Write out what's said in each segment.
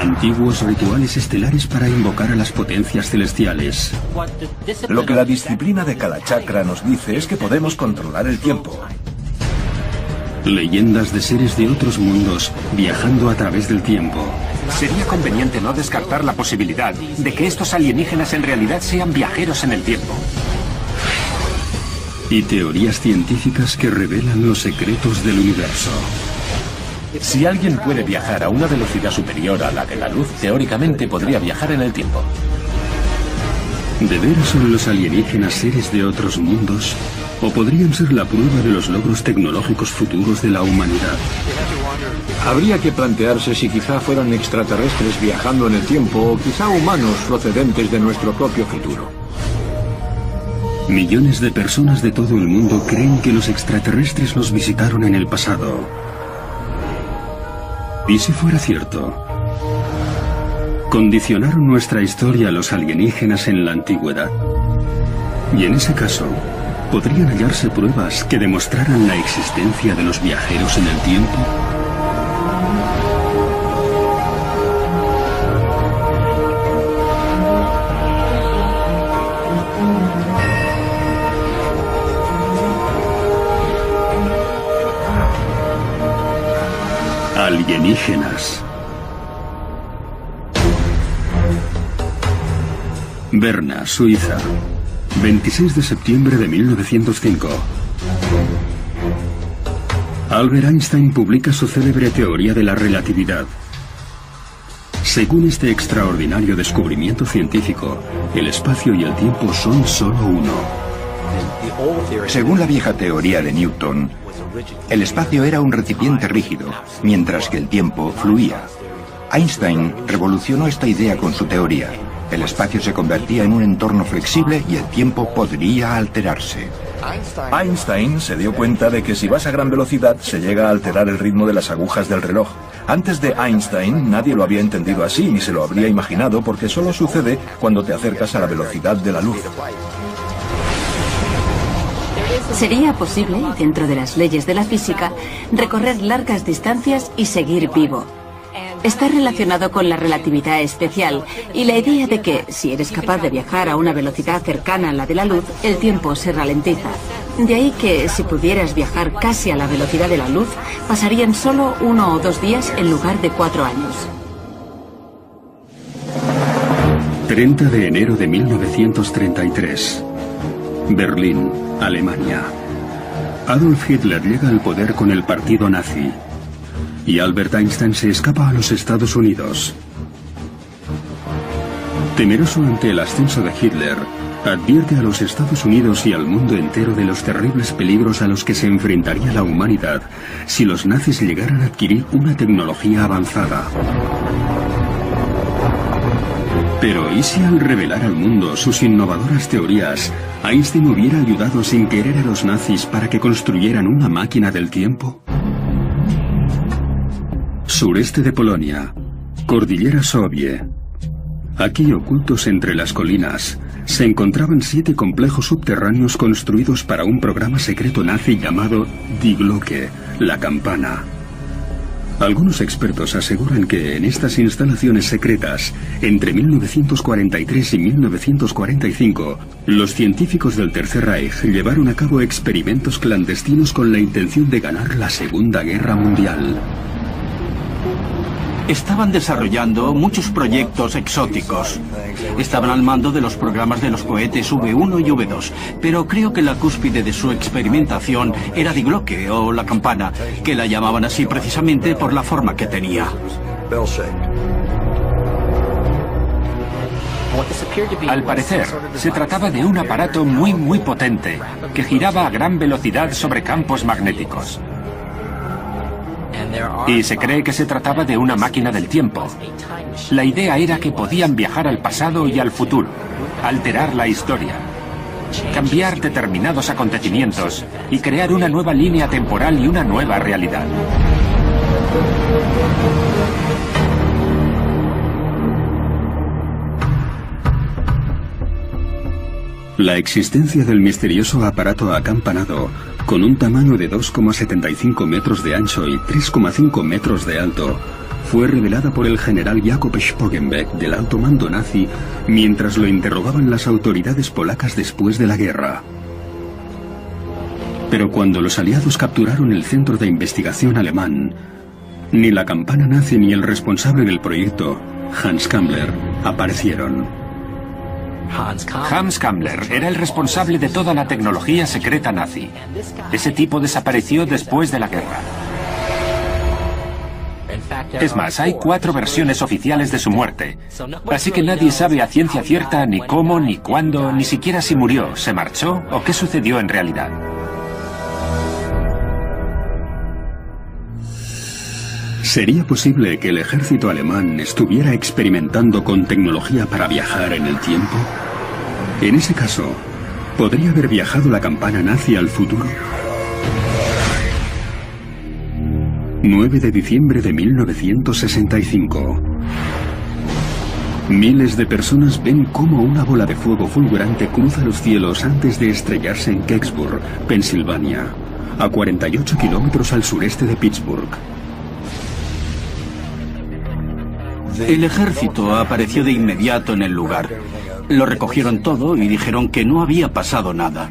Antiguos rituales estelares para invocar a las potencias celestiales. Lo que la disciplina de Kalachakra nos dice es que podemos controlar el tiempo. Leyendas de seres de otros mundos viajando a través del tiempo. Sería conveniente no descartar la posibilidad de que estos alienígenas en realidad sean viajeros en el tiempo. Y teorías científicas que revelan los secretos del universo. Si alguien puede viajar a una velocidad superior a la de la luz, teóricamente podría viajar en el tiempo. ¿De veras son los alienígenas seres de otros mundos? ¿O podrían ser la prueba de los logros tecnológicos futuros de la humanidad? Habría que plantearse si quizá fueran extraterrestres viajando en el tiempo o quizá humanos procedentes de nuestro propio futuro. Millones de personas de todo el mundo creen que los extraterrestres nos visitaron en el pasado. ¿Y si fuera cierto? ¿Condicionaron nuestra historia a los alienígenas en la antigüedad? Y en ese caso, ¿podrían hallarse pruebas que demostraran la existencia de los viajeros en el tiempo? Alienígenas. Berna, Suiza. 26 de septiembre de 1905. Albert Einstein publica su célebre teoría de la relatividad. Según este extraordinario descubrimiento científico, el espacio y el tiempo son solo uno. Según la vieja teoría de Newton, el espacio era un recipiente rígido, mientras que el tiempo fluía. Einstein revolucionó esta idea con su teoría. El espacio se convertía en un entorno flexible y el tiempo podría alterarse. Einstein se dio cuenta de que si vas a gran velocidad se llega a alterar el ritmo de las agujas del reloj. Antes de Einstein nadie lo había entendido así ni se lo habría imaginado porque solo sucede cuando te acercas a la velocidad de la luz. Sería posible, dentro de las leyes de la física, recorrer largas distancias y seguir vivo. Está relacionado con la relatividad especial y la idea de que, si eres capaz de viajar a una velocidad cercana a la de la luz, el tiempo se ralentiza. De ahí que, si pudieras viajar casi a la velocidad de la luz, pasarían solo 1 o 2 días en lugar de 4 años. 30 de enero de 1933. Berlín, Alemania. Adolf Hitler llega al poder con el partido nazi. Y Albert Einstein se escapa a los Estados Unidos. Temeroso ante el ascenso de Hitler, advierte a los Estados Unidos y al mundo entero de los terribles peligros a los que se enfrentaría la humanidad si los nazis llegaran a adquirir una tecnología avanzada. Pero ¿y si al revelar al mundo sus innovadoras teorías, Einstein hubiera ayudado sin querer a los nazis para que construyeran una máquina del tiempo? Sureste de Polonia, Cordillera Sobie. Aquí, ocultos entre las colinas, se encontraban 7 complejos subterráneos construidos para un programa secreto nazi llamado Die Glocke, la campana. Algunos expertos aseguran que en estas instalaciones secretas, entre 1943 y 1945, los científicos del Tercer Reich llevaron a cabo experimentos clandestinos con la intención de ganar la Segunda Guerra Mundial. Estaban desarrollando muchos proyectos exóticos. Estaban al mando de los programas de los cohetes V1 y V2, pero creo que la cúspide de su experimentación era Die Glocke, o la campana, que la llamaban así precisamente por la forma que tenía. Al parecer, se trataba de un aparato muy potente, que giraba a gran velocidad sobre campos magnéticos. Y se cree que se trataba de una máquina del tiempo. La idea era que podían viajar al pasado y al futuro, alterar la historia, cambiar determinados acontecimientos y crear una nueva línea temporal y una nueva realidad. La existencia del misterioso aparato acampanado, con un tamaño de 2,75 metros de ancho y 3,5 metros de alto, fue revelada por el general Jakob Spogenbeck del alto mando nazi mientras lo interrogaban las autoridades polacas después de la guerra. Pero cuando los aliados capturaron el centro de investigación alemán, ni la campana nazi ni el responsable del proyecto, Hans Kammler, aparecieron. Hans Kammler era el responsable de toda la tecnología secreta nazi. Ese tipo desapareció después de la guerra. Es más, hay 4 versiones oficiales de su muerte. Así que nadie sabe a ciencia cierta ni cómo, ni cuándo, ni siquiera si murió, se marchó o qué sucedió en realidad. ¿Sería posible que el ejército alemán estuviera experimentando con tecnología para viajar en el tiempo? En ese caso, ¿podría haber viajado la campana nazi al futuro? 9 de diciembre de 1965. Miles de personas ven cómo una bola de fuego fulgurante cruza los cielos antes de estrellarse en Kecksburg, Pensilvania, a 48 kilómetros al sureste de Pittsburgh. El ejército apareció de inmediato en el lugar. Lo recogieron todo y dijeron que no había pasado nada.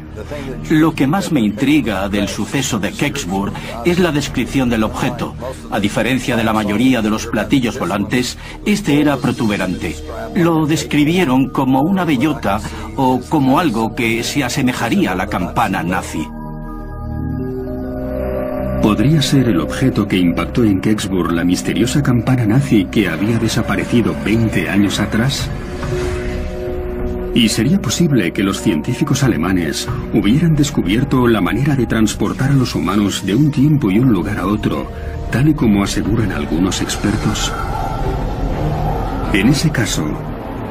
Lo que más me intriga del suceso de Kecksburg es la descripción del objeto. A diferencia de la mayoría de los platillos volantes, este era protuberante. Lo describieron como una bellota o como algo que se asemejaría a la campana nazi. ¿Podría ser el objeto que impactó en Kecksburg la misteriosa campana nazi que había desaparecido 20 años atrás? ¿Y sería posible que los científicos alemanes hubieran descubierto la manera de transportar a los humanos de un tiempo y un lugar a otro, tal y como aseguran algunos expertos? En ese caso,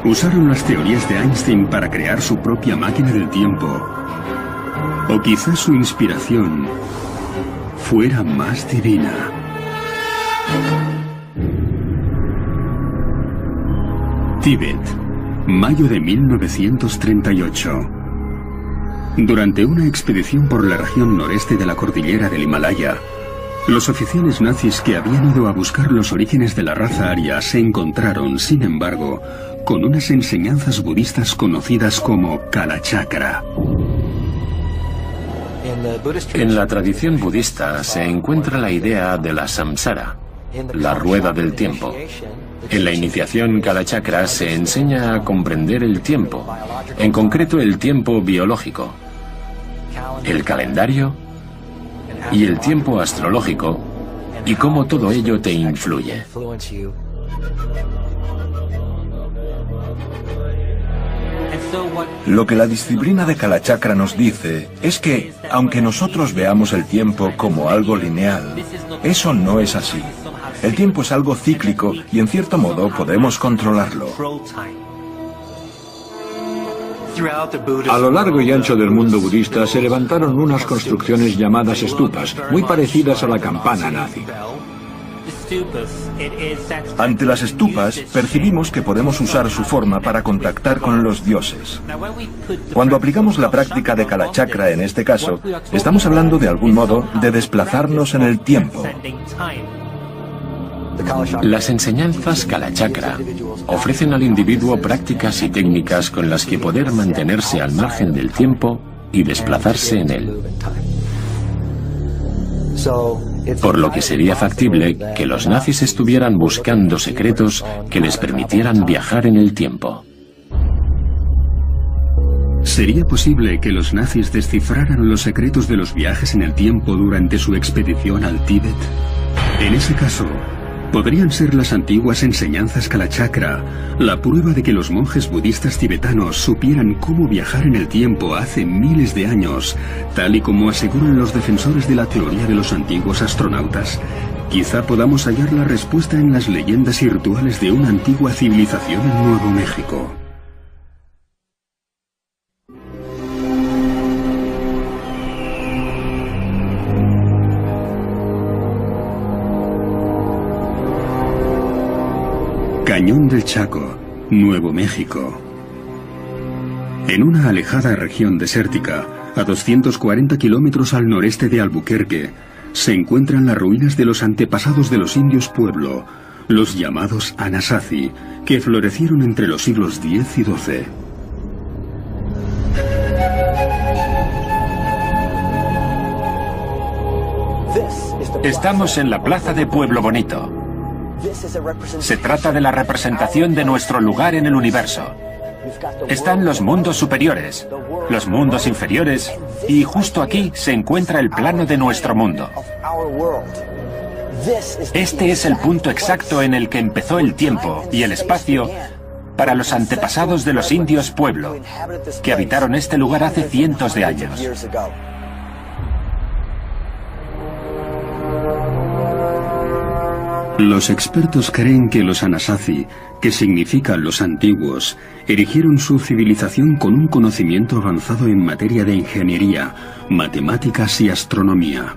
usaron las teorías de Einstein para crear su propia máquina del tiempo. O quizás su inspiración fuera más divina. Tíbet, mayo de 1938. Durante una expedición por la región noreste de la cordillera del Himalaya, los oficiales nazis que habían ido a buscar los orígenes de la raza aria se encontraron, sin embargo, con unas enseñanzas budistas conocidas como Kalachakra. En la tradición budista se encuentra la idea de la samsara, la rueda del tiempo. En la iniciación Kalachakra se enseña a comprender el tiempo, en concreto el tiempo biológico, el calendario y el tiempo astrológico, y cómo todo ello te influye. Lo que la disciplina de Kalachakra nos dice es que, aunque nosotros veamos el tiempo como algo lineal, eso no es así. El tiempo es algo cíclico y en cierto modo podemos controlarlo. A lo largo y ancho del mundo budista se levantaron unas construcciones llamadas stupas, muy parecidas a la campana nazi. Ante las stupas, percibimos que podemos usar su forma para contactar con los dioses. Cuando aplicamos la práctica de Kalachakra en este caso, estamos hablando de algún modo de desplazarnos en el tiempo. Las enseñanzas Kalachakra ofrecen al individuo prácticas y técnicas con las que poder mantenerse al margen del tiempo y desplazarse en él. Por lo que sería factible que los nazis estuvieran buscando secretos que les permitieran viajar en el tiempo. ¿Sería posible que los nazis descifraran los secretos de los viajes en el tiempo durante su expedición al Tíbet? En ese caso, podrían ser las antiguas enseñanzas Kalachakra la prueba de que los monjes budistas tibetanos supieran cómo viajar en el tiempo hace miles de años, tal y como aseguran los defensores de la teoría de los antiguos astronautas. Quizá podamos hallar la respuesta en las leyendas y rituales de una antigua civilización en Nuevo México. Cañón del Chaco, Nuevo México. En una alejada región desértica, a 240 kilómetros al noreste de Albuquerque, se encuentran las ruinas de los antepasados de los indios Pueblo, los llamados Anasazi, que florecieron entre los siglos X y XII. Estamos en la plaza de Pueblo Bonito. Se trata de la representación de nuestro lugar en el universo. Están los mundos superiores, los mundos inferiores, y justo aquí se encuentra el plano de nuestro mundo. Este es el punto exacto en el que empezó el tiempo y el espacio para los antepasados de los indios Pueblo, que habitaron este lugar hace cientos de años. Los expertos creen que los Anasazi, que significan los antiguos, erigieron su civilización con un conocimiento avanzado en materia de ingeniería, matemáticas y astronomía.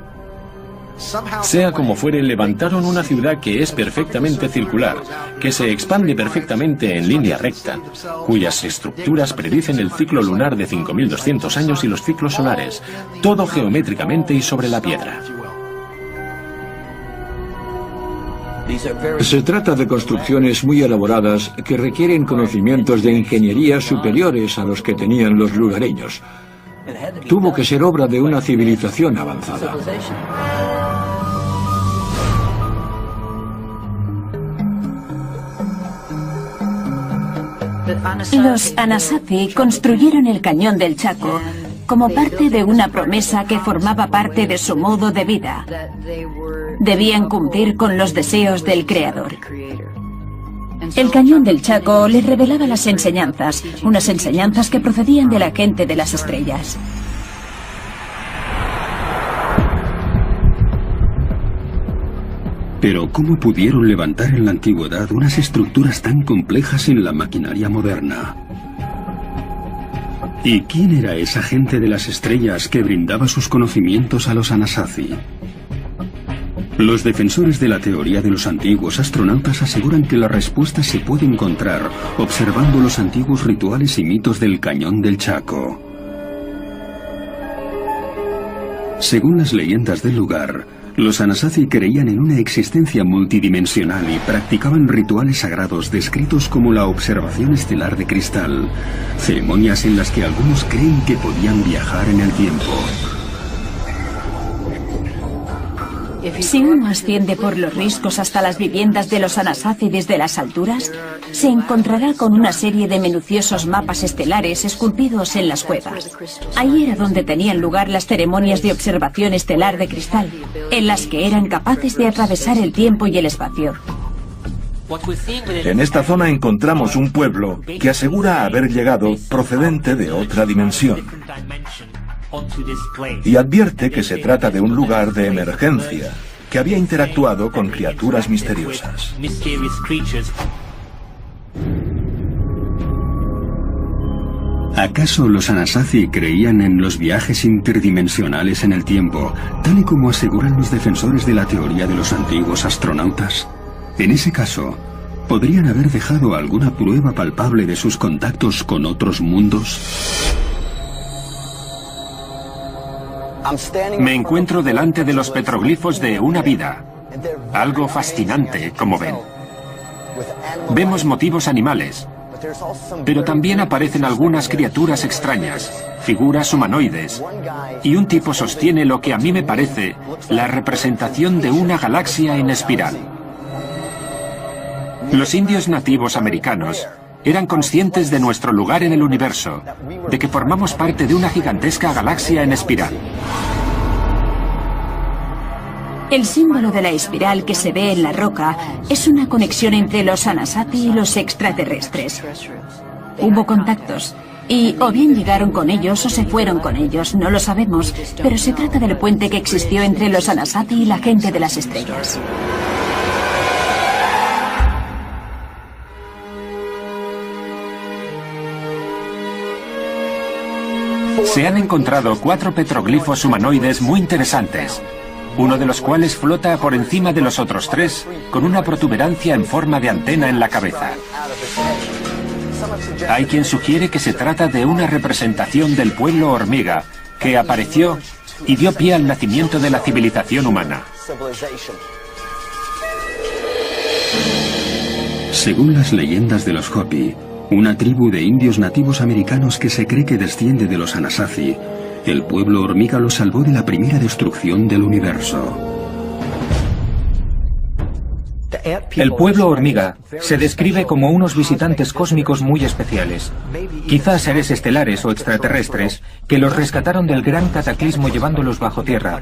Sea como fuere, levantaron una ciudad que es perfectamente circular, que se expande perfectamente en línea recta, cuyas estructuras predicen el ciclo lunar de 5.200 años y los ciclos solares, todo geométricamente y sobre la piedra. Se trata de construcciones muy elaboradas que requieren conocimientos de ingeniería superiores a los que tenían los lugareños. Tuvo que ser obra de una civilización avanzada. Los Anasazi construyeron el Cañón del Chaco como parte de una promesa que formaba parte de su modo de vida. Debían cumplir con los deseos del Creador. El Cañón del Chaco les revelaba las enseñanzas, unas enseñanzas que procedían de la gente de las estrellas. Pero ¿cómo pudieron levantar en la antigüedad unas estructuras tan complejas en la maquinaria moderna? ¿Y quién era esa gente de las estrellas que brindaba sus conocimientos a los Anasazi? Los defensores de la teoría de los antiguos astronautas aseguran que la respuesta se puede encontrar observando los antiguos rituales y mitos del Cañón del Chaco. Según las leyendas del lugar, los Anasazi creían en una existencia multidimensional y practicaban rituales sagrados descritos como la observación estelar de cristal, ceremonias en las que algunos creen que podían viajar en el tiempo. Si uno asciende por los riscos hasta las viviendas de los Anasazi desde las alturas, se encontrará con una serie de minuciosos mapas estelares esculpidos en las cuevas. Ahí era donde tenían lugar las ceremonias de observación estelar de cristal, en las que eran capaces de atravesar el tiempo y el espacio. En esta zona encontramos un pueblo que asegura haber llegado procedente de otra dimensión. Y advierte que se trata de un lugar de emergencia, que había interactuado con criaturas misteriosas. ¿Acaso los Anasazi creían en los viajes interdimensionales en el tiempo, tal y como aseguran los defensores de la teoría de los antiguos astronautas? En ese caso, ¿podrían haber dejado alguna prueba palpable de sus contactos con otros mundos? Me encuentro delante de los petroglifos de una vida. Algo fascinante, como ven. Vemos motivos animales, pero también aparecen algunas criaturas extrañas, figuras humanoides, y un tipo sostiene lo que a mí me parece la representación de una galaxia en espiral. Los indios nativos americanos eran conscientes de nuestro lugar en el universo, de que formamos parte de una gigantesca galaxia en espiral. El símbolo de la espiral que se ve en la roca es una conexión entre los Anasazi y los extraterrestres. Hubo contactos, y o bien llegaron con ellos o se fueron con ellos, no lo sabemos, pero se trata del puente que existió entre los Anasazi y la gente de las estrellas. Se han encontrado 4 petroglifos humanoides muy interesantes, uno de los cuales flota por encima de los otros 3 con una protuberancia en forma de antena en la cabeza. Hay quien sugiere que se trata de una representación del pueblo hormiga que apareció y dio pie al nacimiento de la civilización humana. Según las leyendas de los Hopi, una tribu de indios nativos americanos que se cree que desciende de los Anasazi, el pueblo hormiga lo salvó de la primera destrucción del universo. El pueblo hormiga se describe como unos visitantes cósmicos muy especiales, quizás seres estelares o extraterrestres que los rescataron del gran cataclismo llevándolos bajo tierra.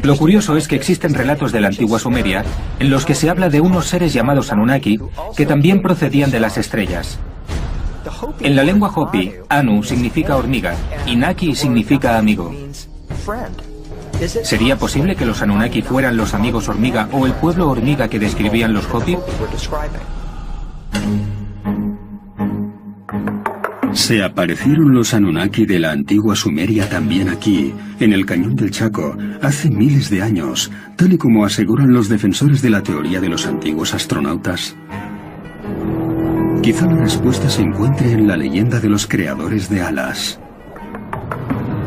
Lo curioso es que existen relatos de la antigua Sumeria en los que se habla de unos seres llamados Anunnaki que también procedían de las estrellas. En la lengua Hopi, Anu significa hormiga y Naki significa amigo. ¿Sería posible que los Anunnaki fueran los amigos hormiga o el pueblo hormiga que describían los Hopi? Se aparecieron los Anunnaki de la antigua Sumeria también aquí, en el Cañón del Chaco, hace miles de años, tal y como aseguran los defensores de la teoría de los antiguos astronautas. Quizá la respuesta se encuentre en la leyenda de los creadores de alas.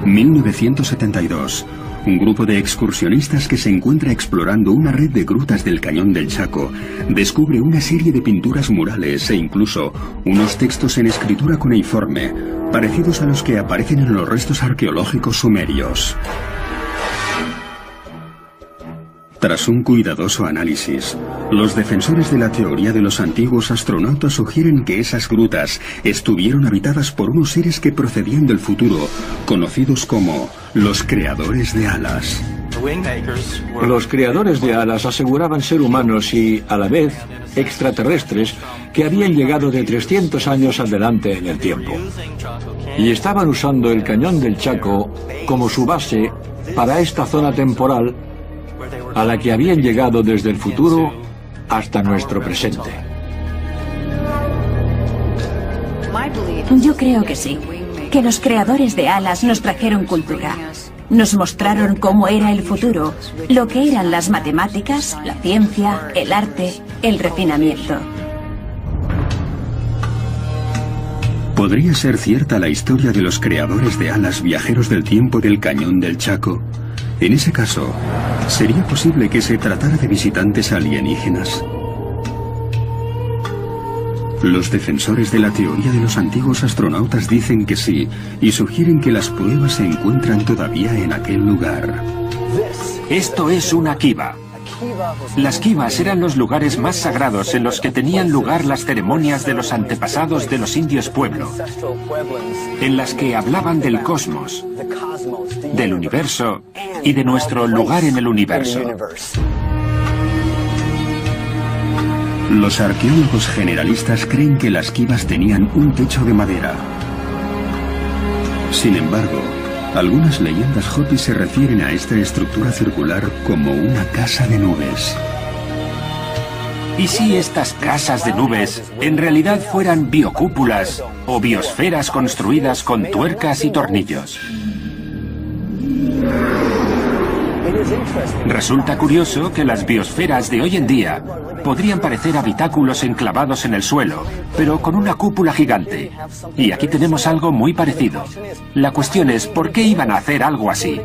1972. Un grupo de excursionistas que se encuentra explorando una red de grutas del Cañón del Chaco descubre una serie de pinturas murales e incluso unos textos en escritura cuneiforme, parecidos a los que aparecen en los restos arqueológicos sumerios. Tras un cuidadoso análisis, los defensores de la teoría de los antiguos astronautas sugieren que esas grutas estuvieron habitadas por unos seres que procedían del futuro, conocidos como los creadores de alas. Los creadores de alas aseguraban ser humanos y, a la vez, extraterrestres que habían llegado de 300 años adelante en el tiempo. Y estaban usando el Cañón del Chaco como su base para esta zona temporal a la que habían llegado desde el futuro hasta nuestro presente. Yo creo que sí, que los creadores de alas nos trajeron cultura. Nos mostraron cómo era el futuro, lo que eran las matemáticas, la ciencia, el arte, el refinamiento. ¿Podría ser cierta la historia de los creadores de alas viajeros del tiempo del Cañón del Chaco? En ese caso, ¿sería posible que se tratara de visitantes alienígenas? Los defensores de la teoría de los antiguos astronautas dicen que sí, y sugieren que las pruebas se encuentran todavía en aquel lugar. Esto es una kiva. Las kivas eran los lugares más sagrados en los que tenían lugar las ceremonias de los antepasados de los indios pueblo, en las que hablaban del cosmos, del universo y de nuestro lugar en el universo. Los arqueólogos generalistas creen que las kivas tenían un techo de madera. Sin embargo, algunas leyendas Hopi se refieren a esta estructura circular como una casa de nubes. ¿Y si estas casas de nubes en realidad fueran biocúpulas o biosferas construidas con tuercas y tornillos? Resulta curioso que las biosferas de hoy en día podrían parecer habitáculos enclavados en el suelo, pero con una cúpula gigante. Y aquí tenemos algo muy parecido. La cuestión es, ¿por qué iban a hacer algo así?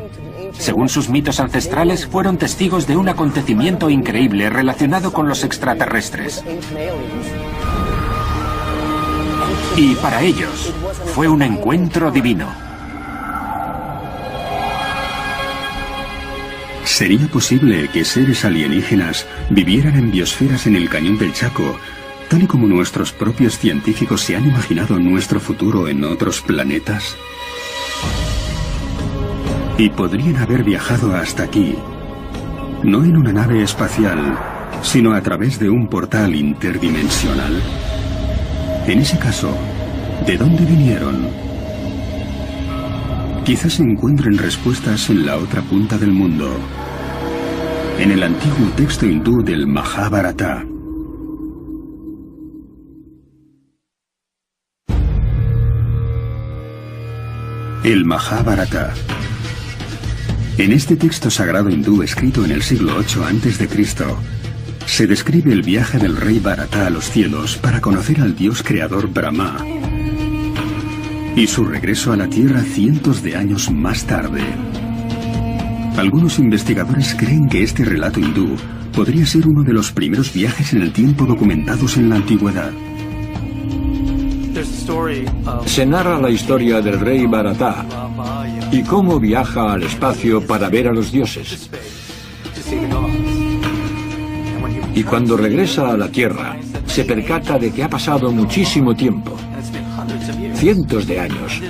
Según sus mitos ancestrales, fueron testigos de un acontecimiento increíble relacionado con los extraterrestres. Y para ellos, fue un encuentro divino. ¿Sería posible que seres alienígenas vivieran en biosferas en el Cañón del Chaco, tal y como nuestros propios científicos se han imaginado nuestro futuro en otros planetas? Y podrían haber viajado hasta aquí, no en una nave espacial, sino a través de un portal interdimensional. En ese caso, ¿de dónde vinieron? Quizás se encuentren respuestas en la otra punta del mundo, en el antiguo texto hindú del Majábharata. El Majábharata. En este texto sagrado hindú escrito en el siglo VIII a.C., se describe el viaje del rey Bharata a los cielos para conocer al dios creador Brahma y su regreso a la Tierra cientos de años más tarde. Algunos investigadores creen que este relato hindú podría ser uno de los primeros viajes en el tiempo documentados en la antigüedad. Se narra la historia del rey Bharatá y cómo viaja al espacio para ver a los dioses. Y cuando regresa a la Tierra, se percata de que ha pasado muchísimo tiempo, cientos de años,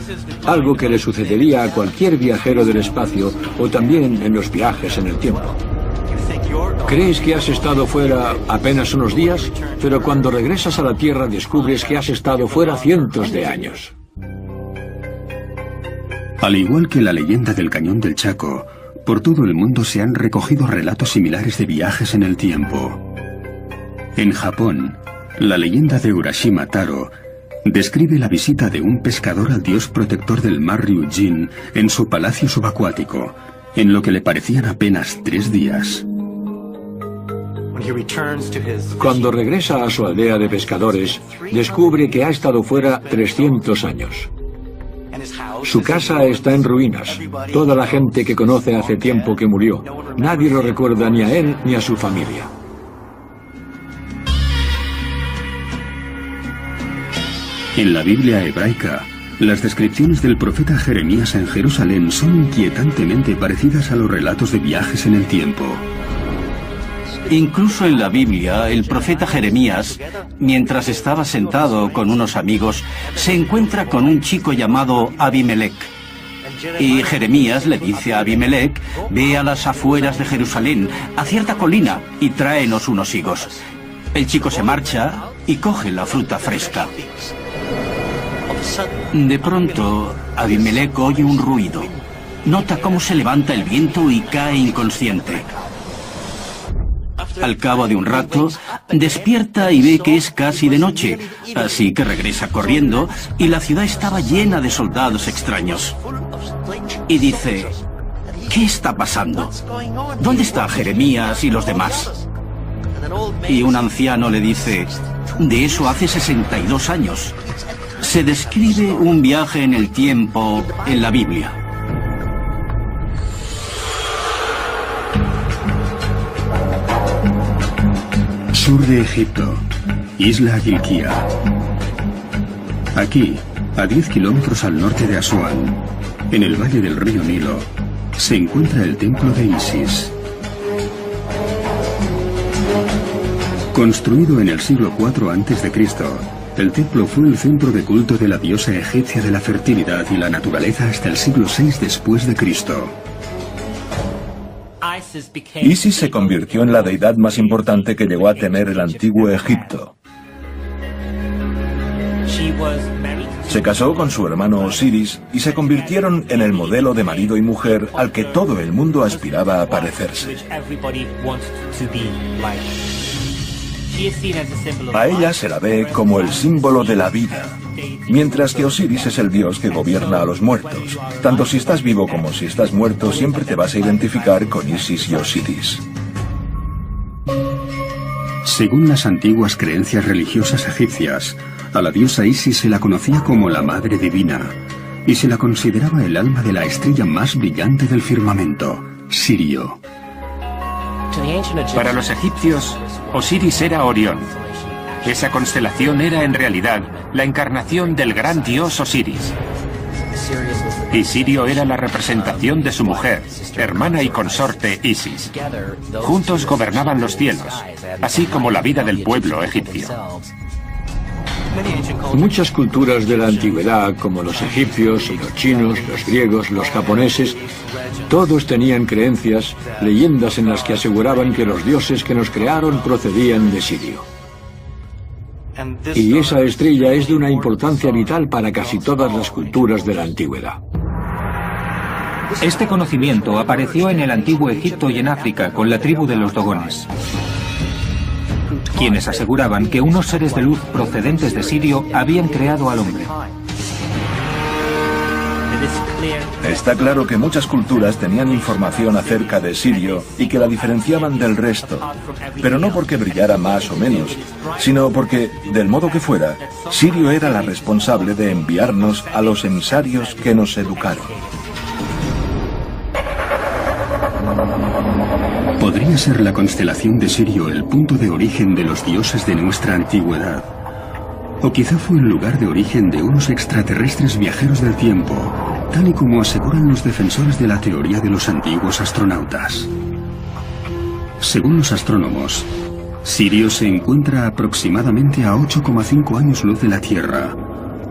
algo que le sucedería a cualquier viajero del espacio o también en los viajes en el tiempo. Crees que has estado fuera apenas unos días, pero cuando regresas a la Tierra descubres que has estado fuera cientos de años. Al igual que la leyenda del Cañón del Chaco, por todo el mundo se han recogido relatos similares de viajes en el tiempo. En Japón, la leyenda de Urashima Taro describe la visita de un pescador al dios protector del mar Ryujin en su palacio subacuático, en lo que le parecían apenas 3 días. Cuando regresa a su aldea de pescadores, descubre que ha estado fuera 300 años. Su casa está en ruinas. Toda la gente que conoce hace tiempo que murió. Nadie lo recuerda ni a él ni a su familia. En la Biblia hebraica, las descripciones del profeta Jeremías en Jerusalén son inquietantemente parecidas a los relatos de viajes en el tiempo. Incluso en la Biblia, el profeta Jeremías, mientras estaba sentado con unos amigos, se encuentra con un chico llamado Abimelech. Y Jeremías le dice a Abimelech: ve a las afueras de Jerusalén, a cierta colina, y tráenos unos higos. El chico se marcha y coge la fruta fresca. De pronto, Abimelech oye un ruido. Nota cómo se levanta el viento y cae inconsciente. Al cabo de un rato, despierta y ve que es casi de noche, así que regresa corriendo y la ciudad estaba llena de soldados extraños. Y dice: ¿qué está pasando? ¿Dónde está Jeremías y los demás? Y un anciano le dice: de eso hace 62 años. Se describe un viaje en el tiempo en la Biblia. Sur de Egipto, Isla Gilquía. Aquí, a 10 kilómetros al norte de Asuán, en el valle del río Nilo, se encuentra el templo de Isis. Construido en el siglo IV a.C., el templo fue el centro de culto de la diosa egipcia de la fertilidad y la naturaleza hasta el siglo VI después de Cristo. Isis se convirtió en la deidad más importante que llegó a tener el antiguo Egipto. Se casó con su hermano Osiris y se convirtieron en el modelo de marido y mujer al que todo el mundo aspiraba a parecerse. A ella se la ve como el símbolo de la vida, mientras que Osiris es el dios que gobierna a los muertos. Tanto si estás vivo como si estás muerto, siempre te vas a identificar con Isis y Osiris. Según las antiguas creencias religiosas egipcias, a la diosa Isis se la conocía como la Madre Divina y se la consideraba el alma de la estrella más brillante del firmamento, Sirio. Para los egipcios, Osiris era Orión. Esa constelación era en realidad la encarnación del gran dios Osiris. Y Sirio era la representación de su mujer, hermana y consorte Isis. Juntos gobernaban los cielos, así como la vida del pueblo egipcio. Muchas culturas de la antigüedad, como los egipcios, los chinos, los griegos, los japoneses, todos tenían creencias, leyendas en las que aseguraban que los dioses que nos crearon procedían de Sirio. Y esa estrella es de una importancia vital para casi todas las culturas de la antigüedad. Este conocimiento apareció en el antiguo Egipto y en África con la tribu de los Dogones, quienes aseguraban que unos seres de luz procedentes de Sirio habían creado al hombre. Está claro que muchas culturas tenían información acerca de Sirio y que la diferenciaban del resto, pero no porque brillara más o menos, sino porque, del modo que fuera, Sirio era la responsable de enviarnos a los emisarios que nos educaron. ¿Podría ser la constelación de Sirio el punto de origen de los dioses de nuestra antigüedad? O quizá fue el lugar de origen de unos extraterrestres viajeros del tiempo, tal y como aseguran los defensores de la teoría de los antiguos astronautas. Según los astrónomos, Sirio se encuentra aproximadamente a 8,5 años luz de la Tierra,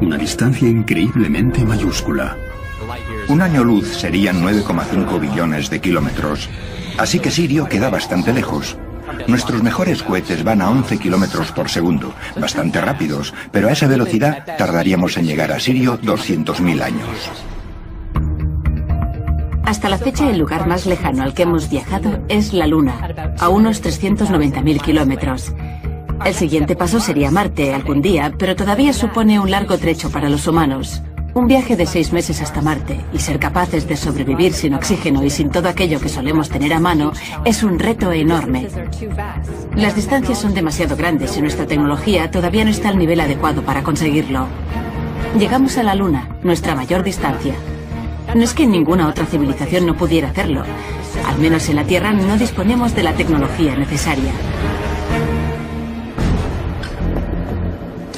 una distancia increíblemente mayúscula. Un año luz serían 9,5 billones de kilómetros, así que Sirio queda bastante lejos. Nuestros mejores cohetes van a 11 kilómetros por segundo, bastante rápidos, pero a esa velocidad tardaríamos en llegar a Sirio 200.000 años. Hasta la fecha, el lugar más lejano al que hemos viajado es la Luna, a unos 390.000 kilómetros. El siguiente paso sería Marte algún día, pero todavía supone un largo trecho para los humanos. Un viaje de 6 meses hasta Marte y ser capaces de sobrevivir sin oxígeno y sin todo aquello que solemos tener a mano es un reto enorme. Las distancias son demasiado grandes y nuestra tecnología todavía no está al nivel adecuado para conseguirlo. Llegamos a la Luna, nuestra mayor distancia. No es que ninguna otra civilización no pudiera hacerlo. Al menos en la Tierra no disponemos de la tecnología necesaria.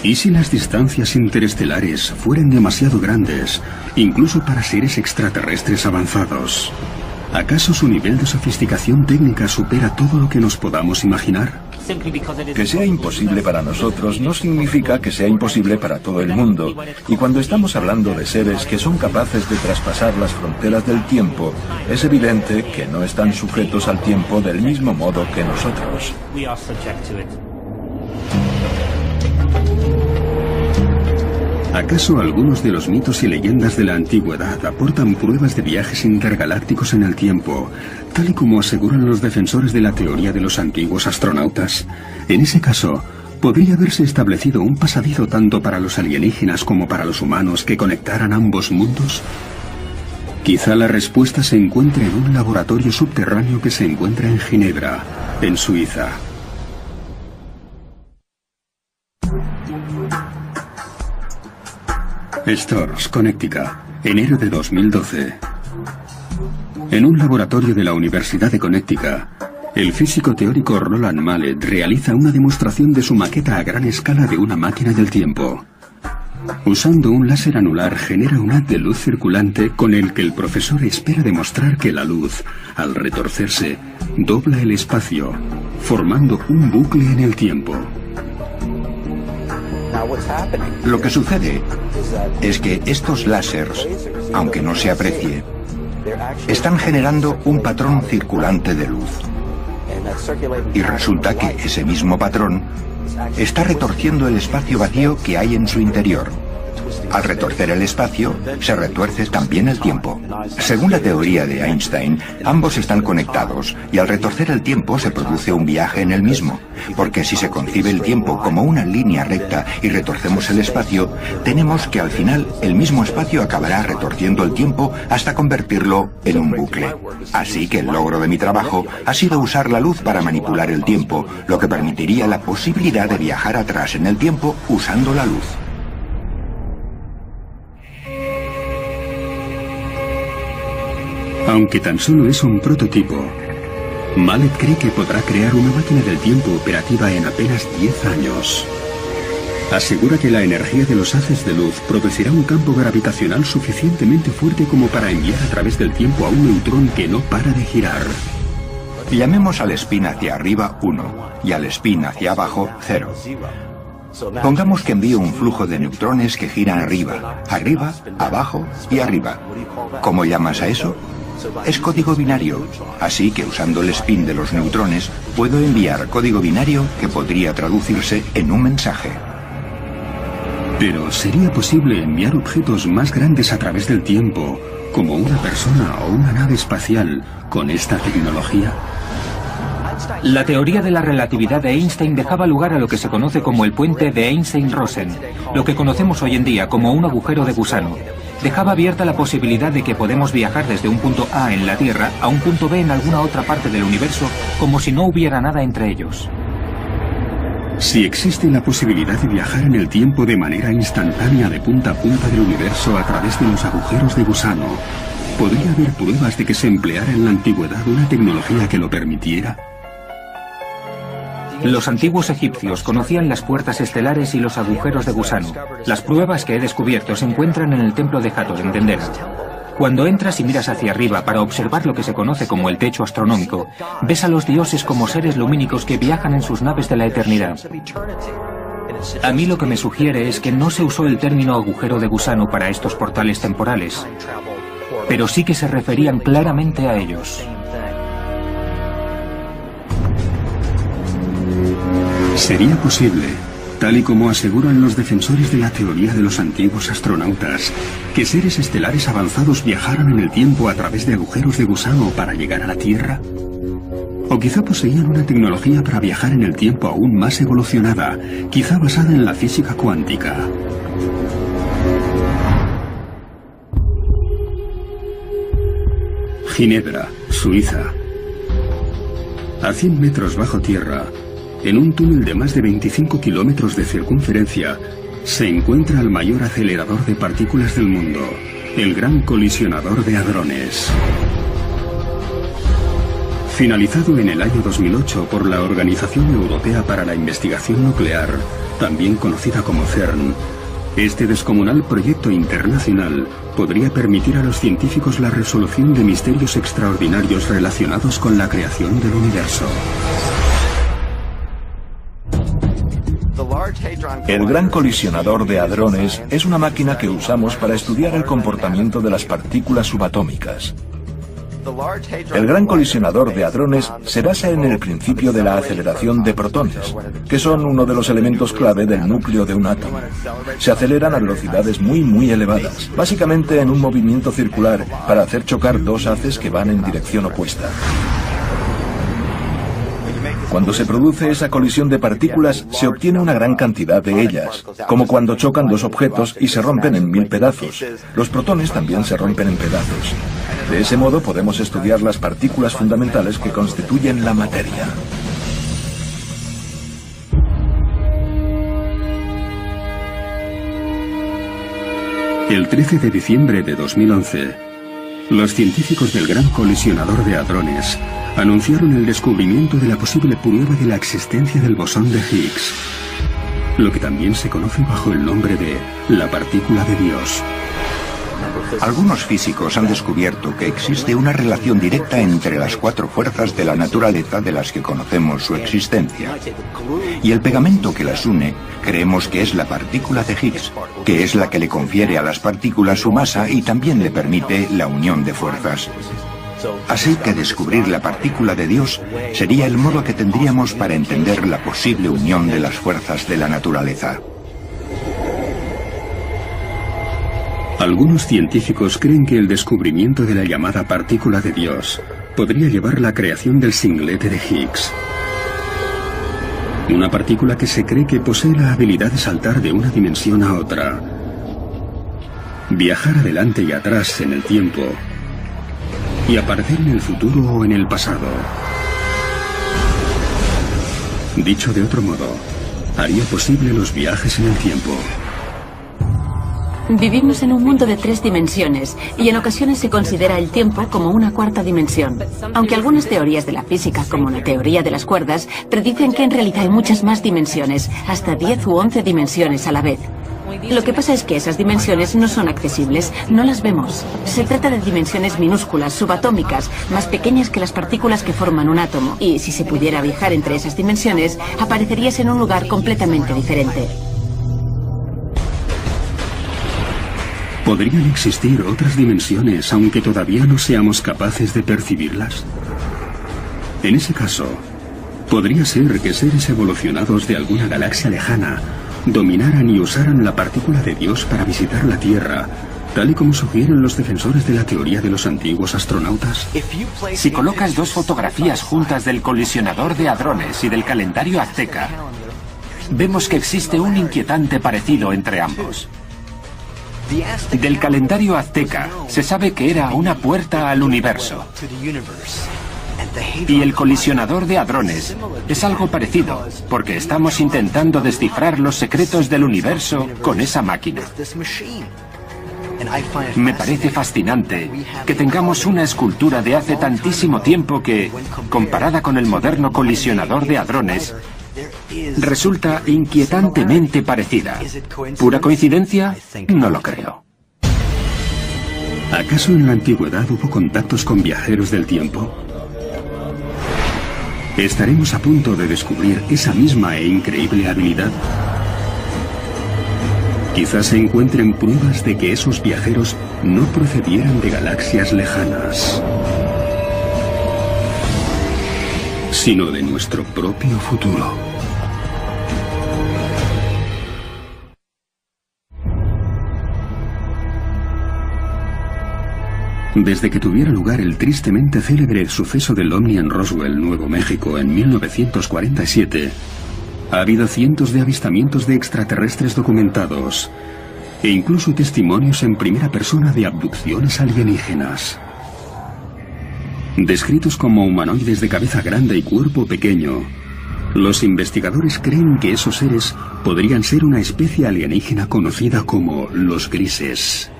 ¿Y si las distancias interestelares fueran demasiado grandes, incluso para seres extraterrestres avanzados? ¿Acaso su nivel de sofisticación técnica supera todo lo que nos podamos imaginar? Que sea imposible para nosotros no significa que sea imposible para todo el mundo. Y cuando estamos hablando de seres que son capaces de traspasar las fronteras del tiempo, es evidente que no están sujetos al tiempo del mismo modo que nosotros. ¿Acaso algunos de los mitos y leyendas de la antigüedad aportan pruebas de viajes intergalácticos en el tiempo, tal y como aseguran los defensores de la teoría de los antiguos astronautas? En ese caso, ¿podría haberse establecido un pasadizo tanto para los alienígenas como para los humanos que conectaran ambos mundos? Quizá la respuesta se encuentre en un laboratorio subterráneo que se encuentra en Ginebra, en Suiza. Storrs, Connecticut, enero de 2012. En un laboratorio de la Universidad de Connecticut, el físico teórico Roland Mallet realiza una demostración de su maqueta a gran escala de una máquina del tiempo. Usando un láser anular genera un haz de luz circulante con el que el profesor espera demostrar que la luz, al retorcerse, dobla el espacio, formando un bucle en el tiempo. Lo que sucede es que estos láseres, aunque no se aprecie, están generando un patrón circulante de luz. Y resulta que ese mismo patrón está retorciendo el espacio vacío que hay en su interior. Al retorcer el espacio, se retuerce también el tiempo. Según la teoría de Einstein, ambos están conectados y al retorcer el tiempo se produce un viaje en el mismo, porque si se concibe el tiempo como una línea recta y retorcemos el espacio, tenemos que al final el mismo espacio acabará retorciendo el tiempo hasta convertirlo en un bucle. Así que el logro de mi trabajo ha sido usar la luz para manipular el tiempo, lo que permitiría la posibilidad de viajar atrás en el tiempo usando la luz. Aunque tan solo es un prototipo, Mallet cree que podrá crear una máquina del tiempo operativa en apenas 10 años. Asegura que la energía de los haces de luz producirá un campo gravitacional suficientemente fuerte como para enviar a través del tiempo a un neutrón que no para de girar. Llamemos al spin hacia arriba 1 y al spin hacia abajo 0. Pongamos que envío un flujo de neutrones que giran arriba, arriba, abajo y arriba. ¿Cómo llamas a eso? Es código binario, así que usando el spin de los neutrones puedo enviar código binario que podría traducirse en un mensaje. Pero ¿sería posible enviar objetos más grandes a través del tiempo, como una persona o una nave espacial, con esta tecnología? La teoría de la relatividad de Einstein dejaba lugar a lo que se conoce como el puente de Einstein-Rosen, lo que conocemos hoy en día como un agujero de gusano. Dejaba abierta la posibilidad de que podemos viajar desde un punto A en la Tierra a un punto B en alguna otra parte del universo, como si no hubiera nada entre ellos. Si existe la posibilidad de viajar en el tiempo de manera instantánea de punta a punta del universo a través de los agujeros de gusano, ¿Podría haber pruebas de que se empleara en la antigüedad una tecnología que lo permitiera? Los antiguos egipcios conocían las puertas estelares y los agujeros de gusano. Las pruebas que he descubierto se encuentran en el templo de Hathor en Dendera. Cuando entras y miras hacia arriba para observar lo que se conoce como el techo astronómico, ves a los dioses como seres lumínicos que viajan en sus naves de la eternidad. A mí lo que me sugiere es que no se usó el término agujero de gusano para estos portales temporales, pero sí que se referían claramente a ellos. Sería posible, tal y como aseguran los defensores de la teoría de los antiguos astronautas, que seres estelares avanzados viajaran en el tiempo a través de agujeros de gusano para llegar a la Tierra. O quizá poseían una tecnología para viajar en el tiempo aún más evolucionada, quizá basada en la física cuántica. Ginebra, Suiza. A 100 metros bajo tierra, en un túnel de más de 25 kilómetros de circunferencia, se encuentra el mayor acelerador de partículas del mundo, el Gran Colisionador de Hadrones. Finalizado en el año 2008 por la Organización Europea para la Investigación Nuclear, también conocida como CERN, este descomunal proyecto internacional podría permitir a los científicos la resolución de misterios extraordinarios relacionados con la creación del universo. El Gran Colisionador de Hadrones es una máquina que usamos para estudiar el comportamiento de las partículas subatómicas. El Gran Colisionador de Hadrones se basa en el principio de la aceleración de protones, que son uno de los elementos clave del núcleo de un átomo. Se aceleran a velocidades muy elevadas, básicamente en un movimiento circular para hacer chocar dos haces que van en dirección opuesta. Cuando se produce esa colisión de partículas, se obtiene una gran cantidad de ellas, como cuando chocan dos objetos y se rompen en 1000 pedazos. Los protones también se rompen en pedazos. De ese modo podemos estudiar las partículas fundamentales que constituyen la materia. El 13 de diciembre de 2011, los científicos del Gran Colisionador de Hadrones anunciaron el descubrimiento de la posible prueba de la existencia del bosón de Higgs, lo que también se conoce bajo el nombre de la partícula de Dios. Algunos físicos han descubierto que existe una relación directa entre las 4 fuerzas de la naturaleza de las que conocemos su existencia. Y el pegamento que las une, creemos que es la partícula de Higgs, que es la que le confiere a las partículas su masa y también le permite la unión de fuerzas. Así que descubrir la partícula de Dios sería el modo que tendríamos para entender la posible unión de las fuerzas de la naturaleza. Algunos científicos creen que el descubrimiento de la llamada partícula de Dios podría llevar a la creación del singlete de Higgs. Una partícula que se cree que posee la habilidad de saltar de una dimensión a otra, viajar adelante y atrás en el tiempo y aparecer en el futuro o en el pasado. Dicho de otro modo, haría posible los viajes en el tiempo. Vivimos en un mundo de 3 dimensiones y en ocasiones se considera el tiempo como una 4ª dimensión. Aunque algunas teorías de la física, como la teoría de las cuerdas, predicen que en realidad hay muchas más dimensiones, hasta 10 u 11 dimensiones a la vez. Lo que pasa es que esas dimensiones no son accesibles, no las vemos. Se trata de dimensiones minúsculas, subatómicas, más pequeñas que las partículas que forman un átomo. Y si se pudiera viajar entre esas dimensiones, aparecerías en un lugar completamente diferente. ¿Podrían existir otras dimensiones aunque todavía no seamos capaces de percibirlas? En ese caso, podría ser que seres evolucionados de alguna galaxia lejana dominaran y usaran la partícula de Dios para visitar la Tierra, tal y como sugieren los defensores de la teoría de los antiguos astronautas. Si colocas 2 fotografías juntas del colisionador de hadrones y del calendario azteca, vemos que existe un inquietante parecido entre ambos. Del calendario azteca se sabe que era una puerta al universo. Y el colisionador de hadrones es algo parecido, porque estamos intentando descifrar los secretos del universo con esa máquina. Me parece fascinante que tengamos una escultura de hace tantísimo tiempo que, comparada con el moderno colisionador de hadrones, resulta inquietantemente parecida. ¿Pura coincidencia? No lo creo. ¿Acaso en la antigüedad hubo contactos con viajeros del tiempo? ¿Estaremos a punto de descubrir esa misma e increíble habilidad? Quizás se encuentren pruebas de que esos viajeros no procedieran de galaxias lejanas, sino de nuestro propio futuro. Desde que tuviera lugar el tristemente célebre suceso del ovni en Roswell, Nuevo México, en 1947, ha habido cientos de avistamientos de extraterrestres documentados e incluso testimonios en primera persona de abducciones alienígenas. Descritos como humanoides de cabeza grande y cuerpo pequeño, los investigadores creen que esos seres podrían ser una especie alienígena conocida como los grises.